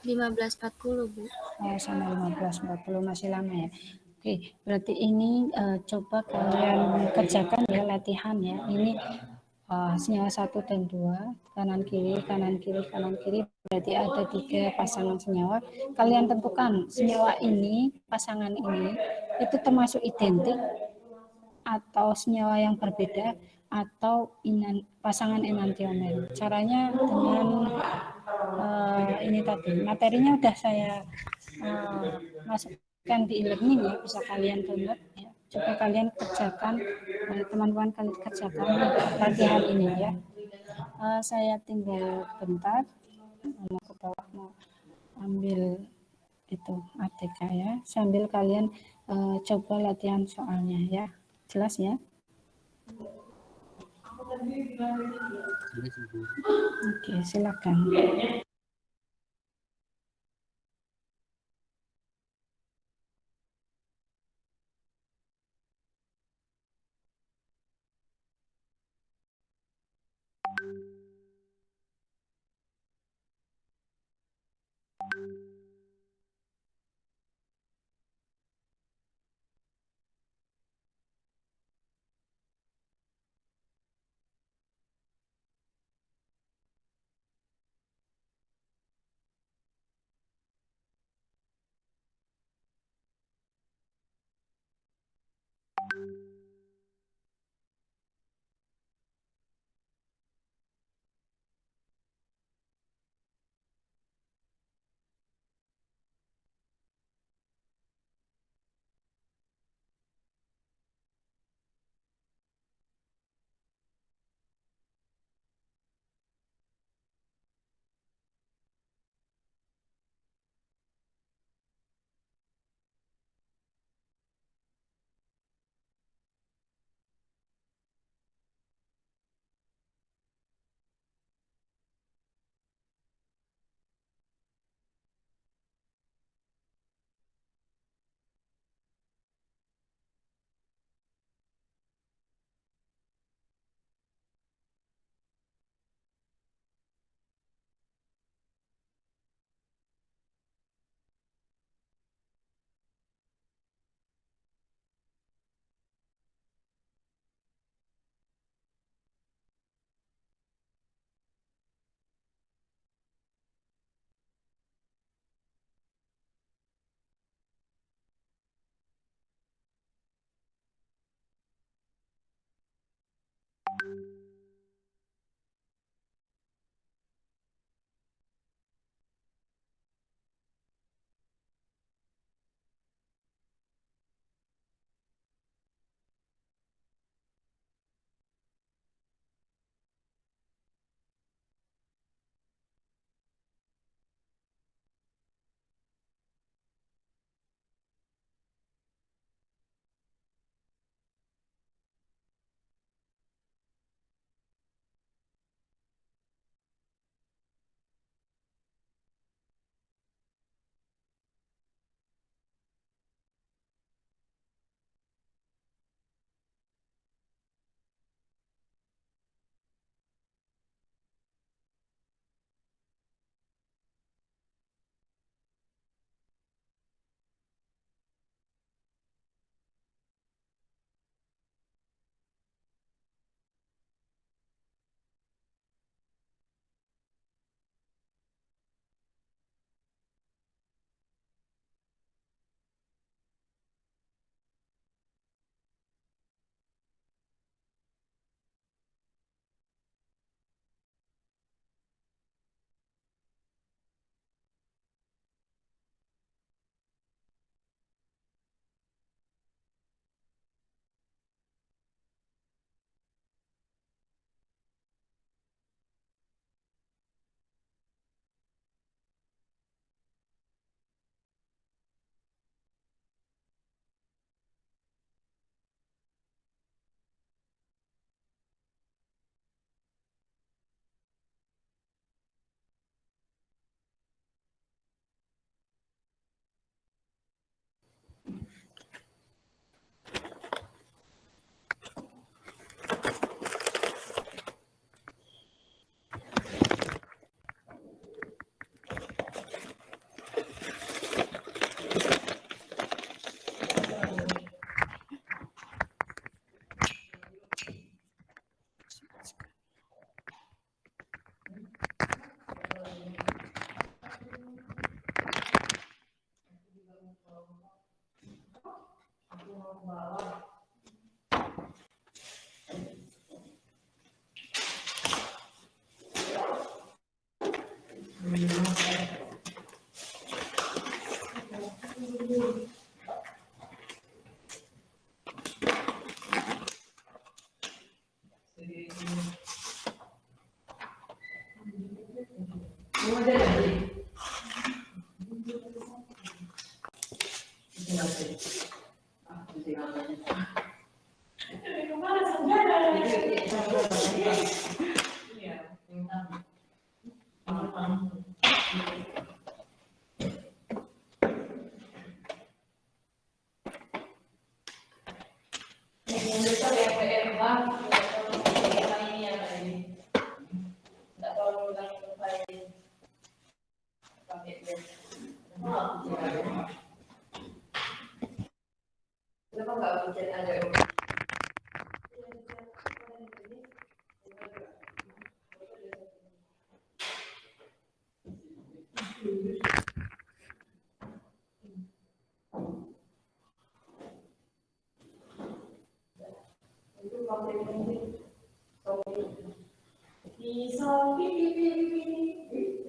15.40, Bu. Sama 15.40 masih lama ya. Oke, berarti ini coba kalian kerjakan ya latihan ya. Ini senyawa 1 dan 2, kanan kiri, kanan kiri, kanan kiri. Berarti ada 3 pasangan senyawa. Kalian tentukan senyawa ini, pasangan ini itu termasuk identik atau senyawa yang berbeda atau pasangan enantiomer. Caranya dengan ini tadi materinya udah saya masukkan di e-learning ya, bisa kalian download ya. Coba kalian kerjakan, teman-teman kalian kerjakan latihan ini ya. Saya tinggal bentar mau ke bawah mau ambil itu ATK ya, sambil kalian coba latihan soalnya ya. Jelas ya? Oke, silakan.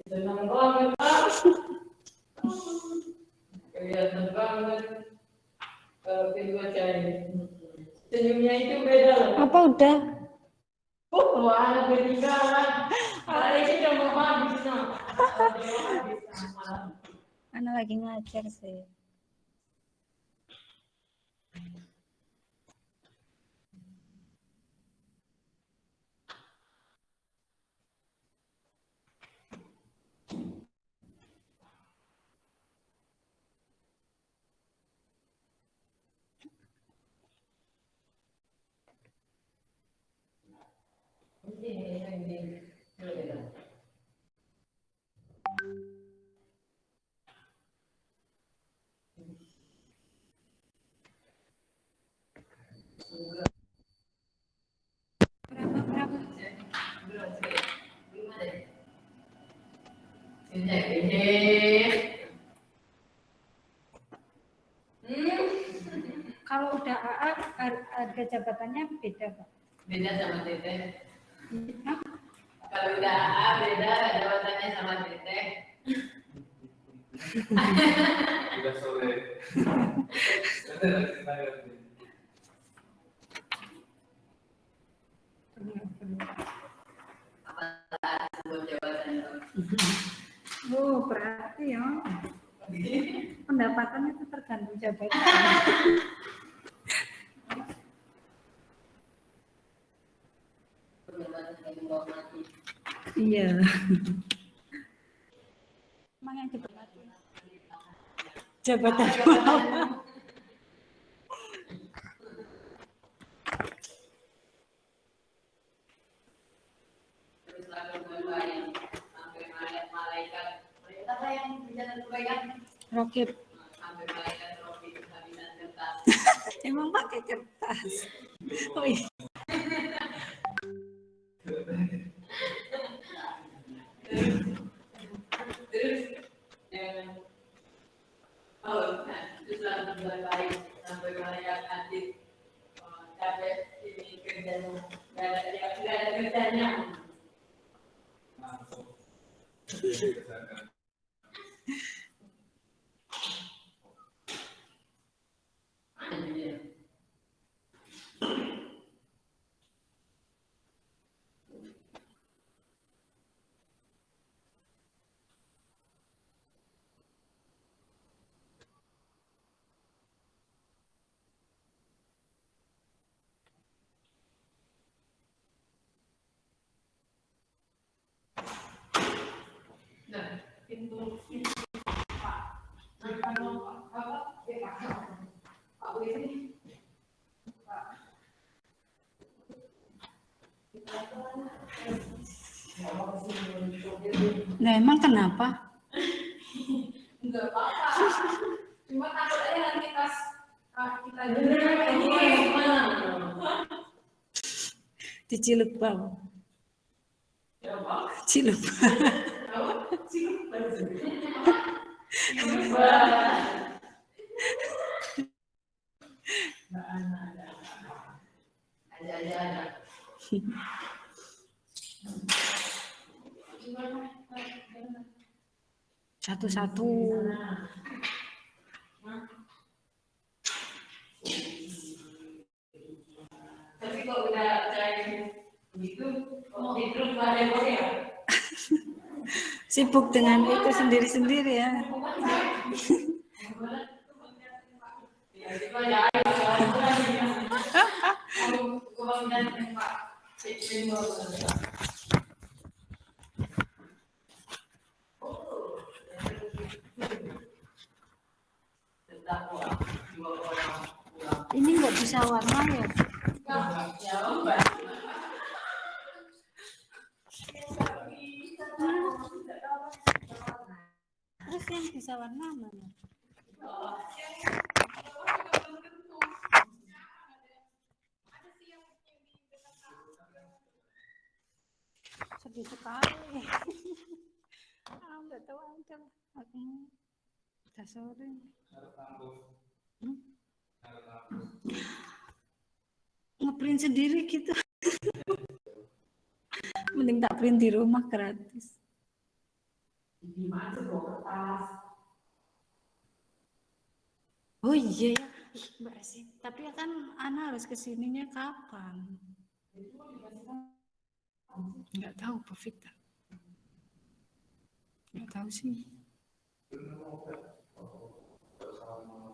Senang banget, Pak. Kelihatan banget kalau film cari. Senyumnya itu beda loh. Apa udah? Wah, ketinggalan. Hari ini udah mau habis, no. Anak lagi ngajar sih. Kalau udah AA harga jabatannya beda, Pak. Beda sama Teteh. Kalau udah AA beda jabatannya sama Teteh. Udah sore. Oh, berarti ya. Pendapatannya itu tergantung jabatan. Iya. Emang yang dihormati jabatan apa? Terus lalu berbaik sampai malaikat apa yang berjalan kebaikan? Rokib. Sampai malaikat Robi kehabisan kertas. Emang pakai kertas. Oh iya. Terus lalu berbaik sampai malaikat adit capek ini kerjanya nggak ada kerjanya. Nah, emang kenapa? Enggak apa-apa. Cuma takut aja nanti pas kita Diciluk bau. Ciluk. Ada. Satu-satu. Tapi kok udah cair gitu, hidup ada ya? Sibuk dengan itu sendiri-sendiri ya. Ini nggak bisa warna ya? Terus yang bisa warna mana? Sedih sekali. Nggak tahu aja. Aku udah sore. Ngeprint sendiri gitu. Mending tak print di rumah gratis. Oh iya ya, Mbak sih. Tapi kan Ana harus kesininya kapan? Nggak tahu, Pak Vita. Nggak tahu sih.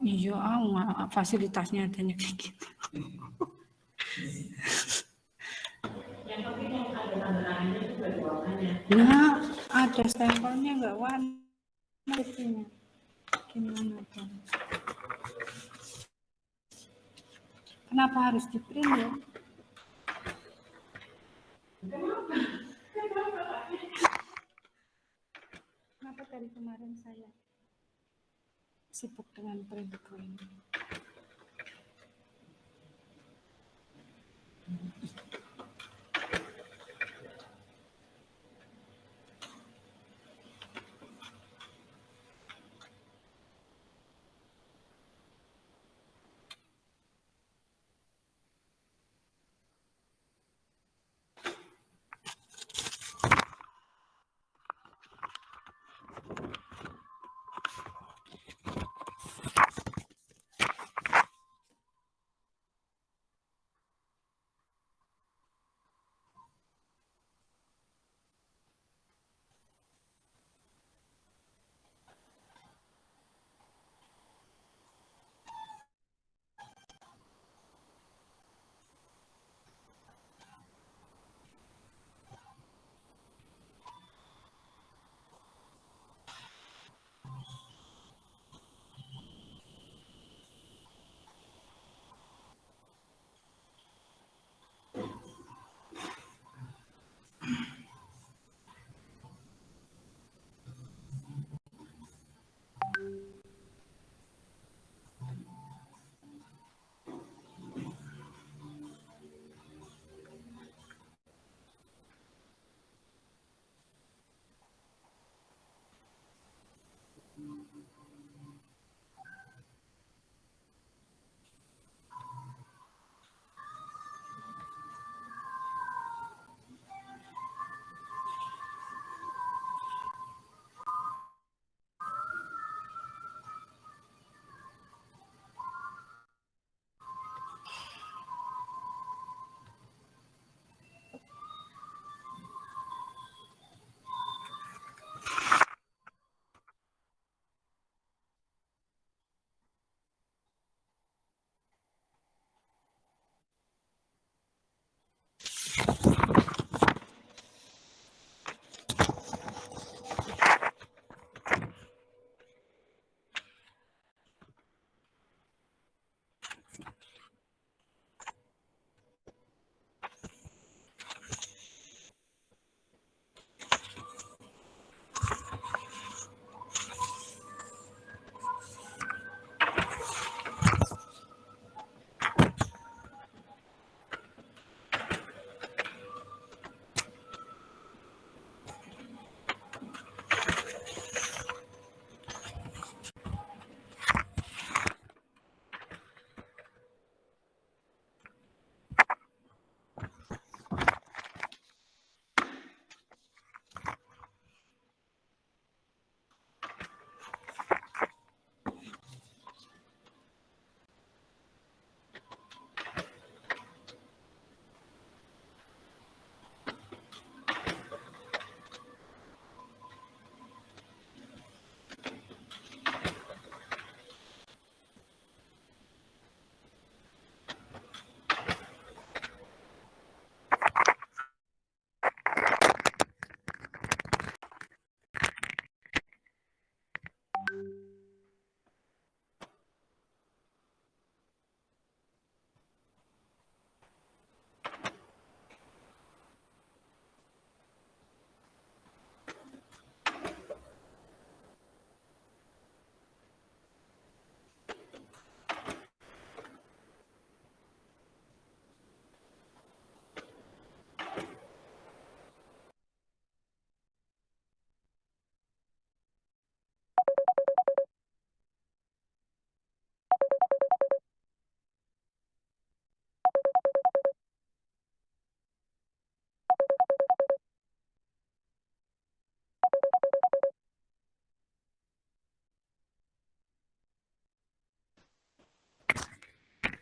Iya, fasilitasnya adanya kayak gitu. Nah, ada stempelnya nggak warna itunya. Gimana tuh? Kenapa harus di print ya? Kenapa dari kemarin saya sibuk dengan print ini?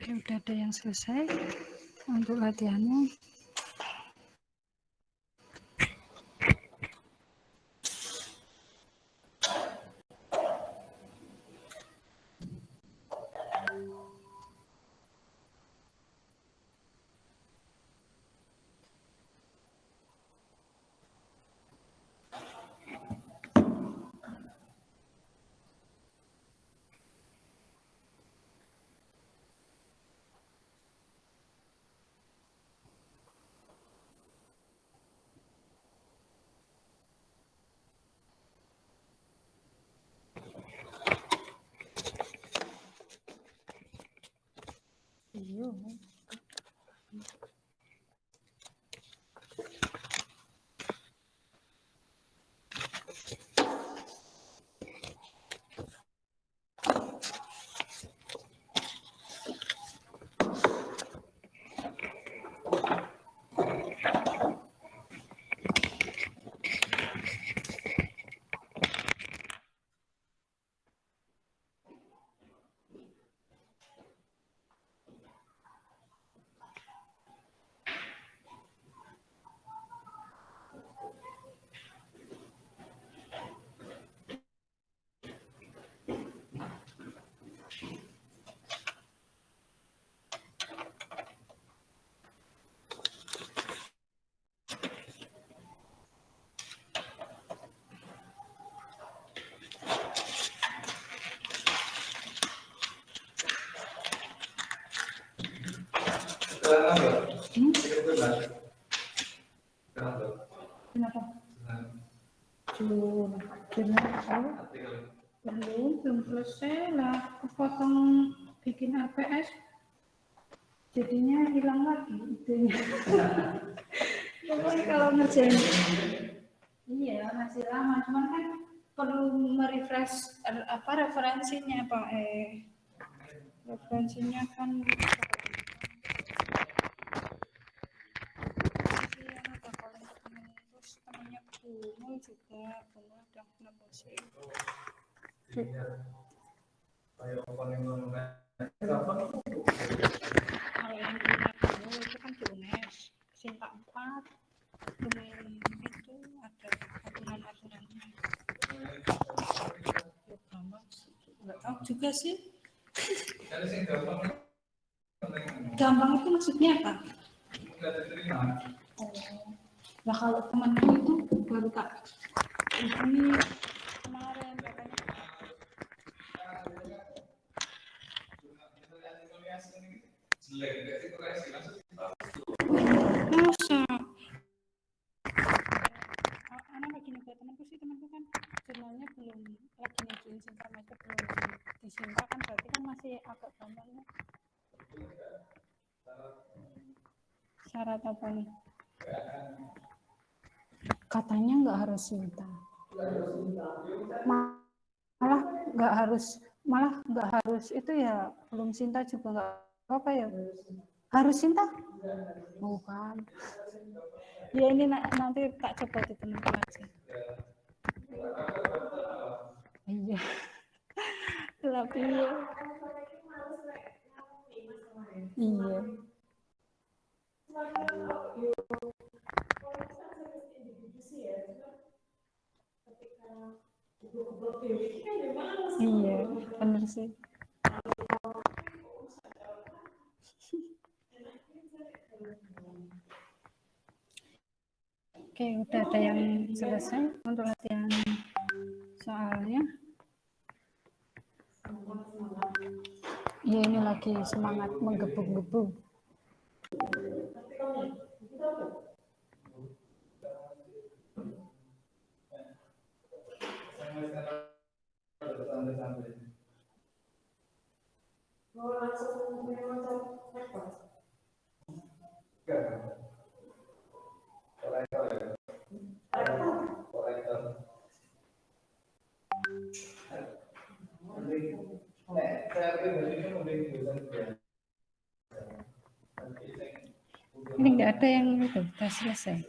Oke, udah ada yang selesai untuk latihannya. Iya. Kenapa? Belum selesai lah. Potong bikin RPS, jadinya hilang lagi itunya. Pokoknya kalau ngerjain, iya masih lama, cuman kan perlu merefresh referensinya Pak. Referensinya kan terus temannya Bunul juga, Bunul udah nebusin. Kalau yang punya Bunul itu kan di UNES, Sinta 4, kemudian itu ada aturan-aturannya. Nggak tahu juga sih. Gampang itu maksudnya apa? Nah kalau temanku itu baru Kak ini kemarin katanya. Masa? Anak lagi nyoba temanku kan jurnalnya belum lagi nyobain Sinta itu belum disinta kan berarti kan masih agak gampangnya. Syarat apa nih? Katanya nggak harus Sinta. Malah nggak harus itu ya, belum Sinta juga nggak apa ya. Harus Sinta? Bukan. Ya ini nanti tak coba di teman-teman aja. Iya. Tapi iya. Iya, benar sih. Oke, udah ada yang selesai untuk latihan soalnya. Ya ini lagi semangat menggebu-gebu. Ini nggak ada yang itu, udah selesai.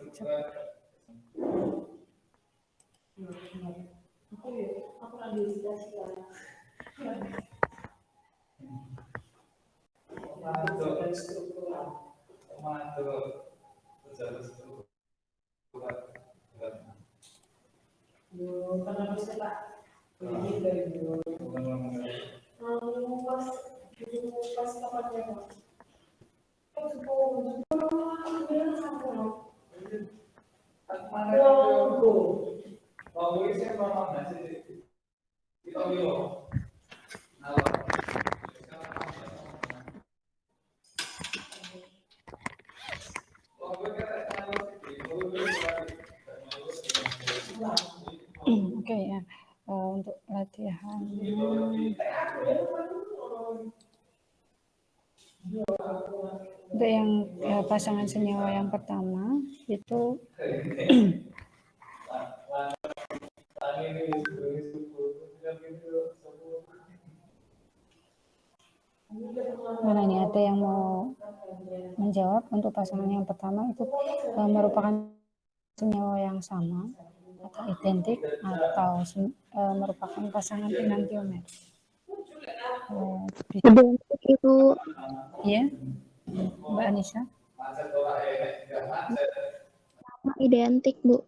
Oke ya. Untuk latihan untuk yang pasangan senyawa yang pertama itu mana nih, ada yang mau menjawab? Untuk pasangan yang pertama itu merupakan senyawa yang sama atau identik atau merupakan pasangan enantiomer? Identik itu Ya, Mbak Anissa. sama identik, Bu.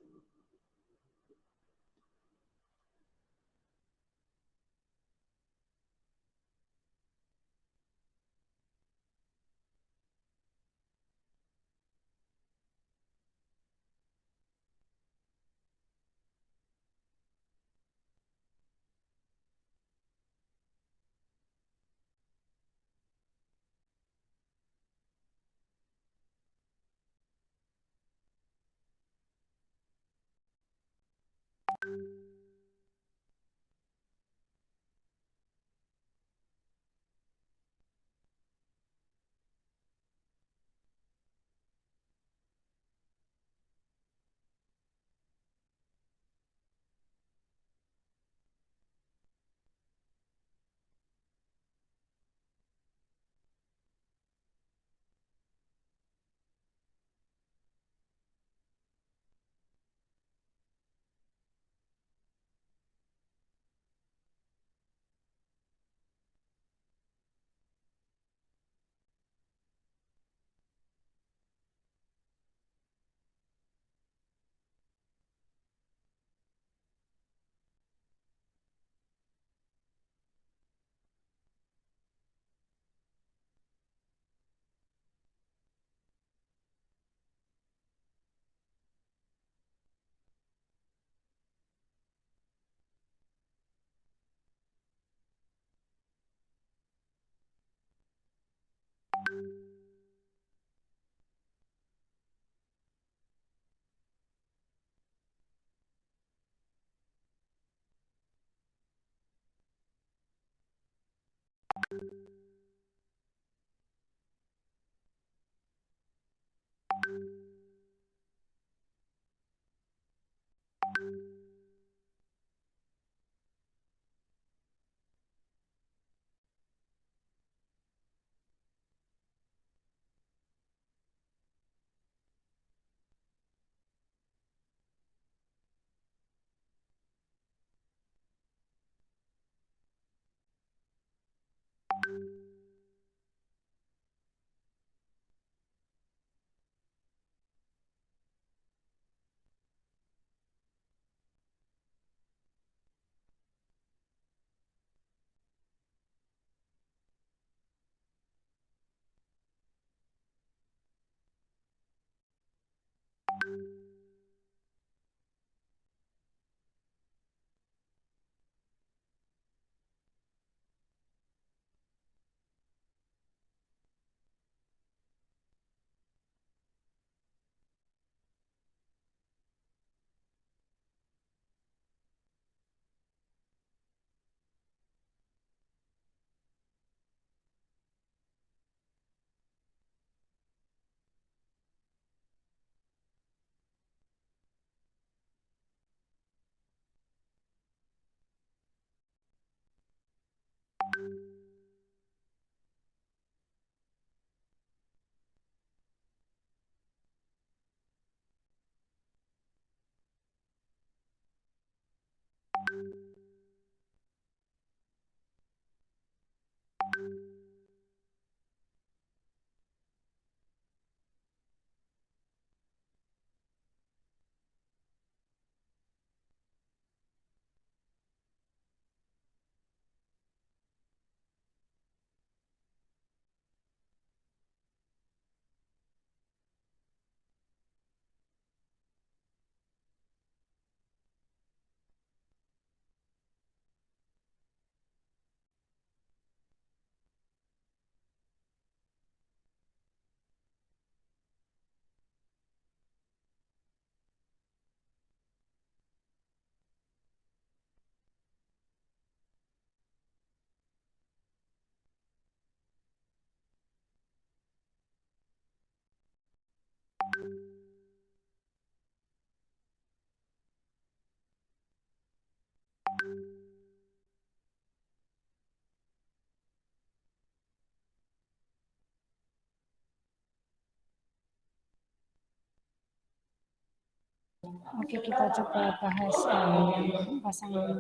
Oke, kita coba bahas yang pasangan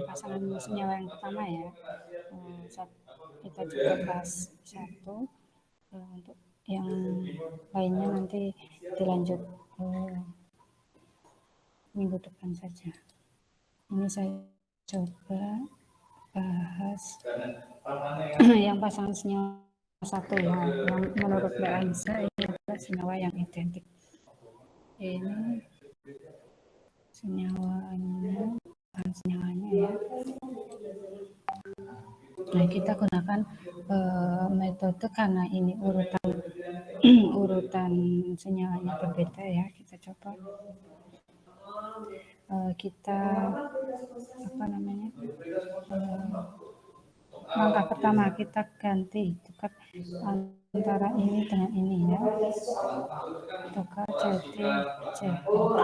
pasangan senyawa yang pertama ya. Kita coba bahas satu, untuk yang lainnya nanti dilanjut minggu depan saja. Ini saya coba bahas yang pasangan senyawa satu ya, yang menurut Mbak Anissa ini adalah senyawa yang identik. Ini senyawanya, senyawanya ya. Nah, kita gunakan metode karena ini urutan senyawanya berbeda ya. Kita coba kita langkah pertama kita ganti tukar antara ini dengan ini ya. Tukar jadi CH3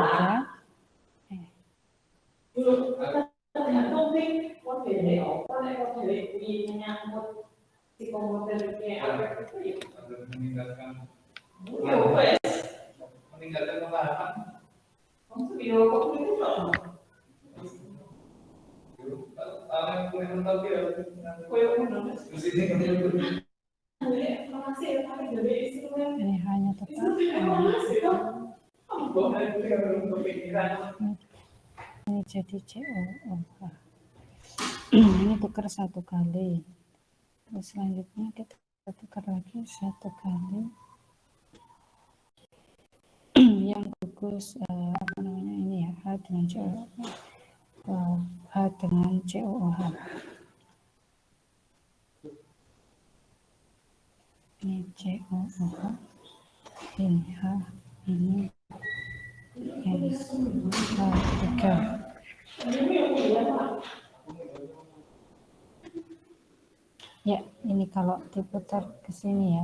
ini hanya tetap ini jadi COOH. Ini tukar satu kali, terus selanjutnya kita tukar lagi satu kali yang gugus ini ya, H dengan H dengan COOH. Ini COOH, ini H, ini H3. Ya, ini kalau diputar ke sini ya,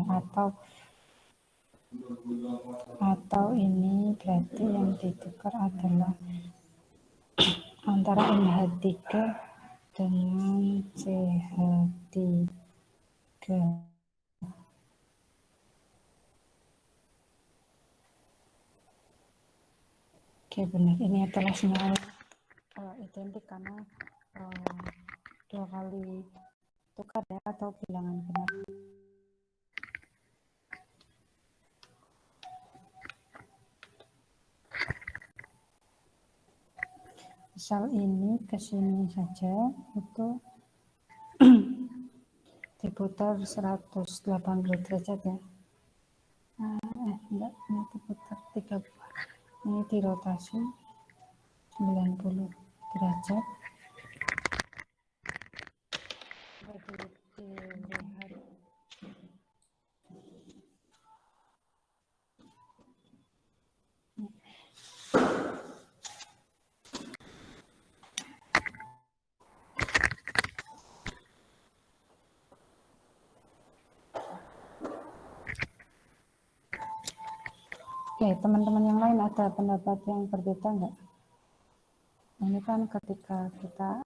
atau ini berarti yang ditukar adalah antara NH3 dengan CH3. Oke, benar, ini adalah senyawa identik karena dua kali tukar ya, atau bilangan benar. Misal ini ke sini saja itu diputar 180 derajat ya. Enggak, ini diputar 30. Ini dirotasi 90 derajat. Dilihat. Oke, teman-teman yang lain ada pendapat yang berbeda enggak? Ini kan ketika kita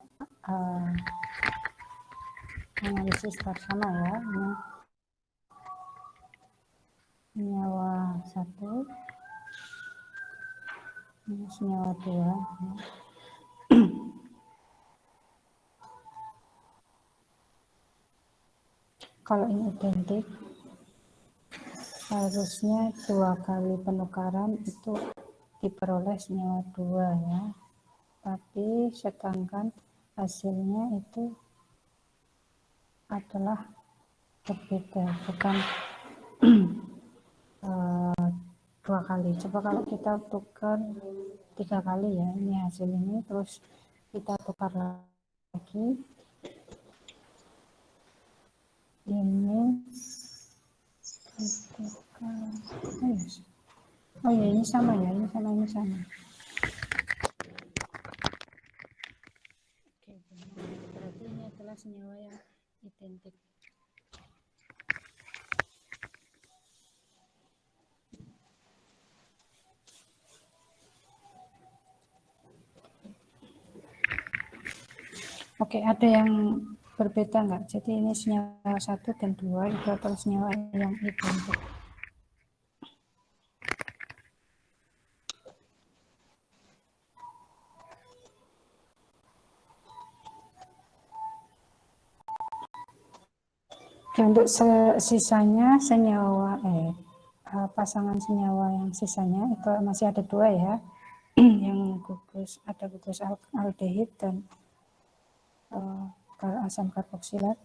analisis bersama ya, ini senyawa 1, ini senyawa 2 ya. Kalau ini identik, harusnya 2 kali penukaran itu diperoleh senyawa 2 ya. Tapi sedangkan hasilnya itu adalah berbeda, bukan 2 kali. Coba kalau kita tukar 3 kali ya, ini hasil ini, terus kita tukar lagi. Ini oh ya, ini sama ya, ini sama. Oke, berarti ini adalah senyawa yang identik. Oke, ada yang berbeda enggak? Jadi ini senyawa 1 dan 2 itu adalah senyawa yang identik. Untuk sisanya senyawa pasangan senyawa yang sisanya itu masih ada 2 ya. Yang ada gugus aldehid dan asam karboksilat.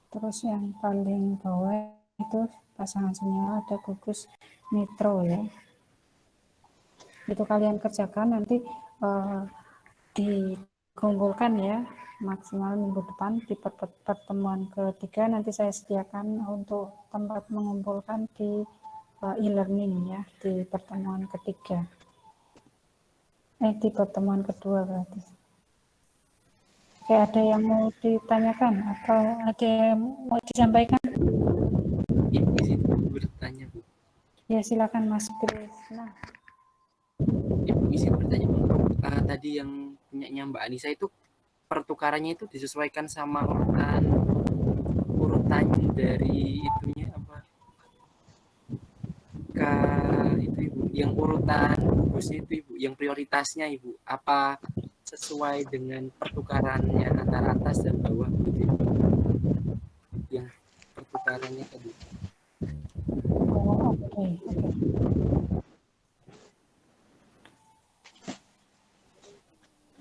Terus yang paling bawah itu pasangan senyawa ada gugus nitro ya. Itu kalian kerjakan nanti dikumpulkan ya, maksimal minggu depan di pertemuan ketiga nanti saya sediakan untuk tempat mengumpulkan di e-learning ya, di pertemuan ketiga. Di pertemuan kedua berarti. Oke, ada yang mau ditanyakan atau ada yang mau disampaikan? Ibu izin bertanya, Bu. Ya, silakan Mas Krisna. Ibu izin bertanya, Bu. Tadi yang punyanya Mbak Anissa itu pertukarannya itu disesuaikan sama urutan dari itunya apa? Itu Ibu, yang urutan bugusnya itu Ibu, yang prioritasnya Ibu, apa sesuai dengan pertukarannya antara atas dan bawah gitu Ibu? Yang pertukarannya tadi. Oh, oke.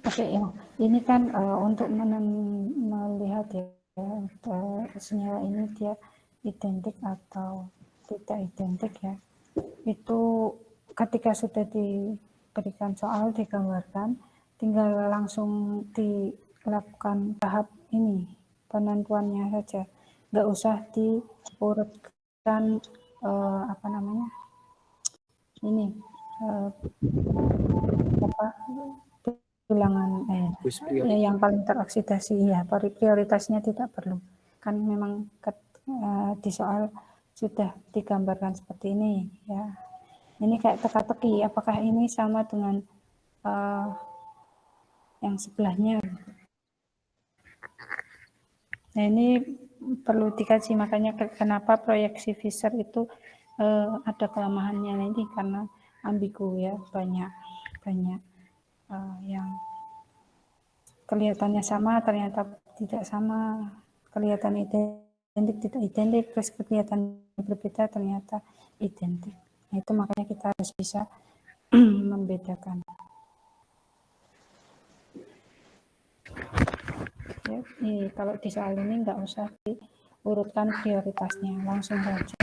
Oke ya, ini kan untuk melihat ya senyawa ini dia identik atau tidak identik ya. Itu ketika sudah diberikan soal digambarkan, tinggal langsung dilakukan tahap ini penentuannya saja, nggak usah diurutkan apa namanya ini bilangan yang paling teroksidasi ya, prioritasnya tidak perlu kan memang di soal sudah digambarkan seperti ini ya. Ini kayak teka-teki apakah ini sama dengan yang sebelahnya. Nah ini perlu dikaji, makanya kenapa proyeksi Fisher itu ada kelemahannya ini karena ambigu ya, banyak yang kelihatannya sama ternyata tidak sama, kelihatan identik tidak identik, terus kelihatan berbeda ternyata identik. Nah, itu makanya kita harus bisa membedakan. Ya, kalau di soal ini nggak usah diurutkan prioritasnya, langsung saja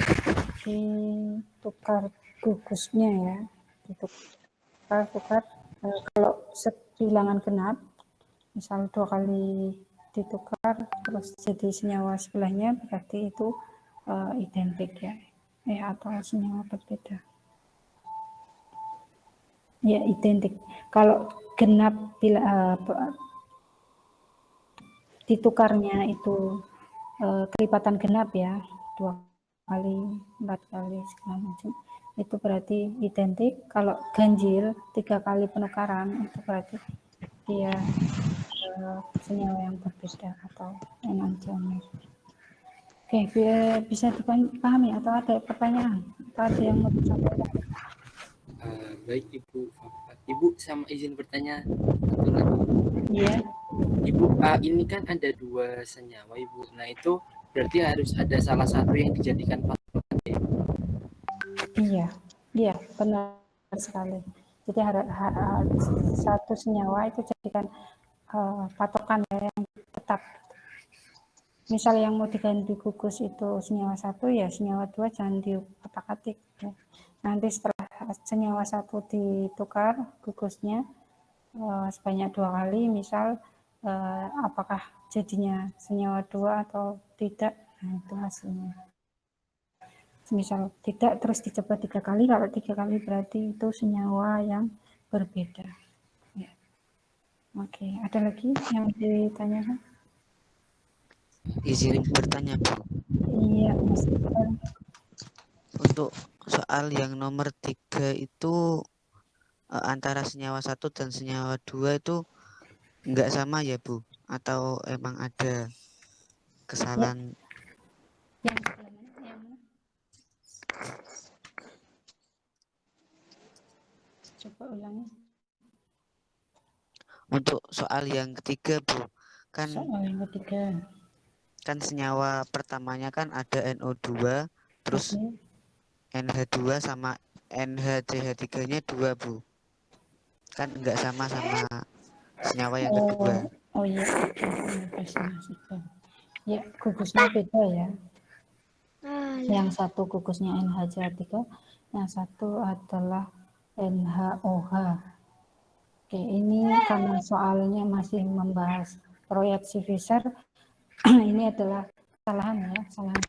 ditukar gugusnya ya, ditukar kalau bilangan genap misal 2 kali ditukar terus jadi senyawa sebelahnya berarti itu identik ya, atau senyawa berbeda ya, identik. Kalau genap bila ditukarnya itu kelipatan genap ya, 2 kali 4 kali segala macam, itu berarti identik. Kalau ganjil 3 kali penukaran itu berarti dia senyawa yang berbeda atau enantiomer. Oke, bisa dipahami atau ada pertanyaan atau ada yang mau disampaikan? Baik Ibu sama izin bertanya satu lagi. Iya. Ibu, ini kan ada 2 senyawa Ibu. Nah itu berarti harus ada salah satu yang dijadikan patokan ya? Iya, benar sekali. Jadi satu senyawa itu jadikan patokan yang tetap. Misal yang mau diganti gugus itu senyawa 1 ya senyawa 2 jangan diotak-atik ya. Nanti setelah senyawa 1 ditukar gugusnya sebanyak 2 kali, misal apakah jadinya senyawa 2 atau tidak, nah itu hasilnya. Misal tidak, terus dicoba 3 kali, kalau 3 kali berarti itu senyawa yang berbeda ya. Oke, ada lagi yang ditanyakan? Izin bertanya, Bu. Iya, Mas. Untuk soal yang nomor 3 itu antara senyawa 1 dan senyawa 2 itu enggak sama ya, Bu? Atau emang ada kesalahan? Ya. Yang mana? Coba ulangi. Untuk soal yang ketiga, Bu, kan soal yang ketiga kan senyawa pertamanya kan ada NO2, terus Oke. NH2 sama NHCH3-nya 2, Bu. Kan enggak sama senyawa yang kedua. Oh iya, oke. Terima kasih Mas Iqbal. Ya, gugusnya beda ya. Yang satu gugusnya NHCH3, yang satu adalah NHOH. Oke, ini karena soalnya masih membahas proyeksi Fischer, ini adalah kesalahan ya, kesalahan.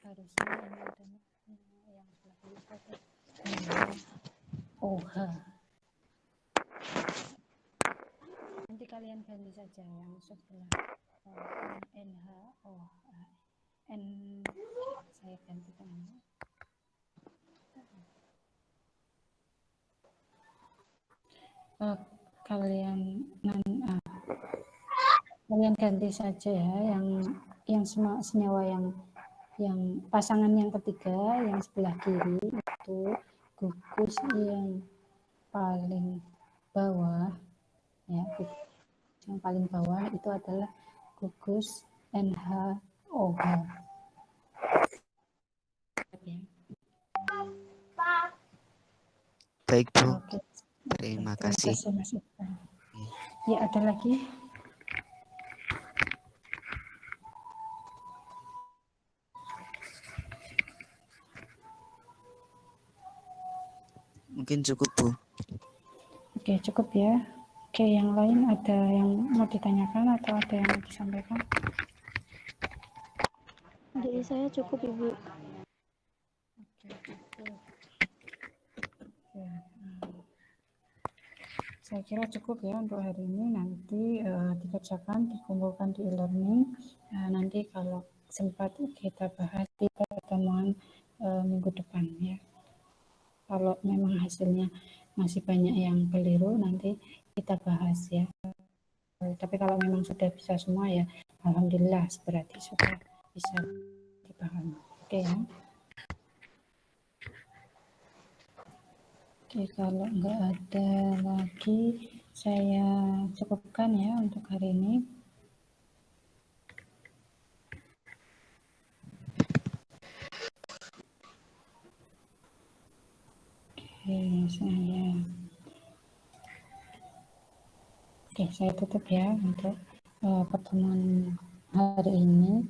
Harusnya ini adalah yang sebelah kiri itu ada NHOH. Nanti kalian ganti saja yang sebelah NHOH. Saya gantikan ya. Kalian kalian ganti saja ya yang senyawa yang pasangan yang ketiga yang sebelah kiri itu gugus yang paling bawah ya, gugus yang paling bawah itu adalah gugus NHOH ya. Baik, Bu. Oke. Terima Terima kasih. kasih Mas Iqbal. Ya, ada lagi? Mungkin cukup, Bu. Oke, cukup ya. Oke, yang lain ada yang mau ditanyakan atau ada yang mau disampaikan? Dari saya cukup, Ibu. Oke, cukup. Ya, saya kira cukup ya untuk hari ini. Nanti dikerjakan, dikumpulkan di e-learning. Nanti kalau sempat kita bahas di pertemuan minggu depan ya. Kalau memang hasilnya masih banyak yang keliru, nanti kita bahas ya. Tapi kalau memang sudah bisa semua ya, alhamdulillah berarti sudah bisa dipahami. Oke ya. Oke, kalau nggak ada lagi, saya cukupkan ya untuk hari ini. Oke, saya tutup ya untuk pertemuan hari ini.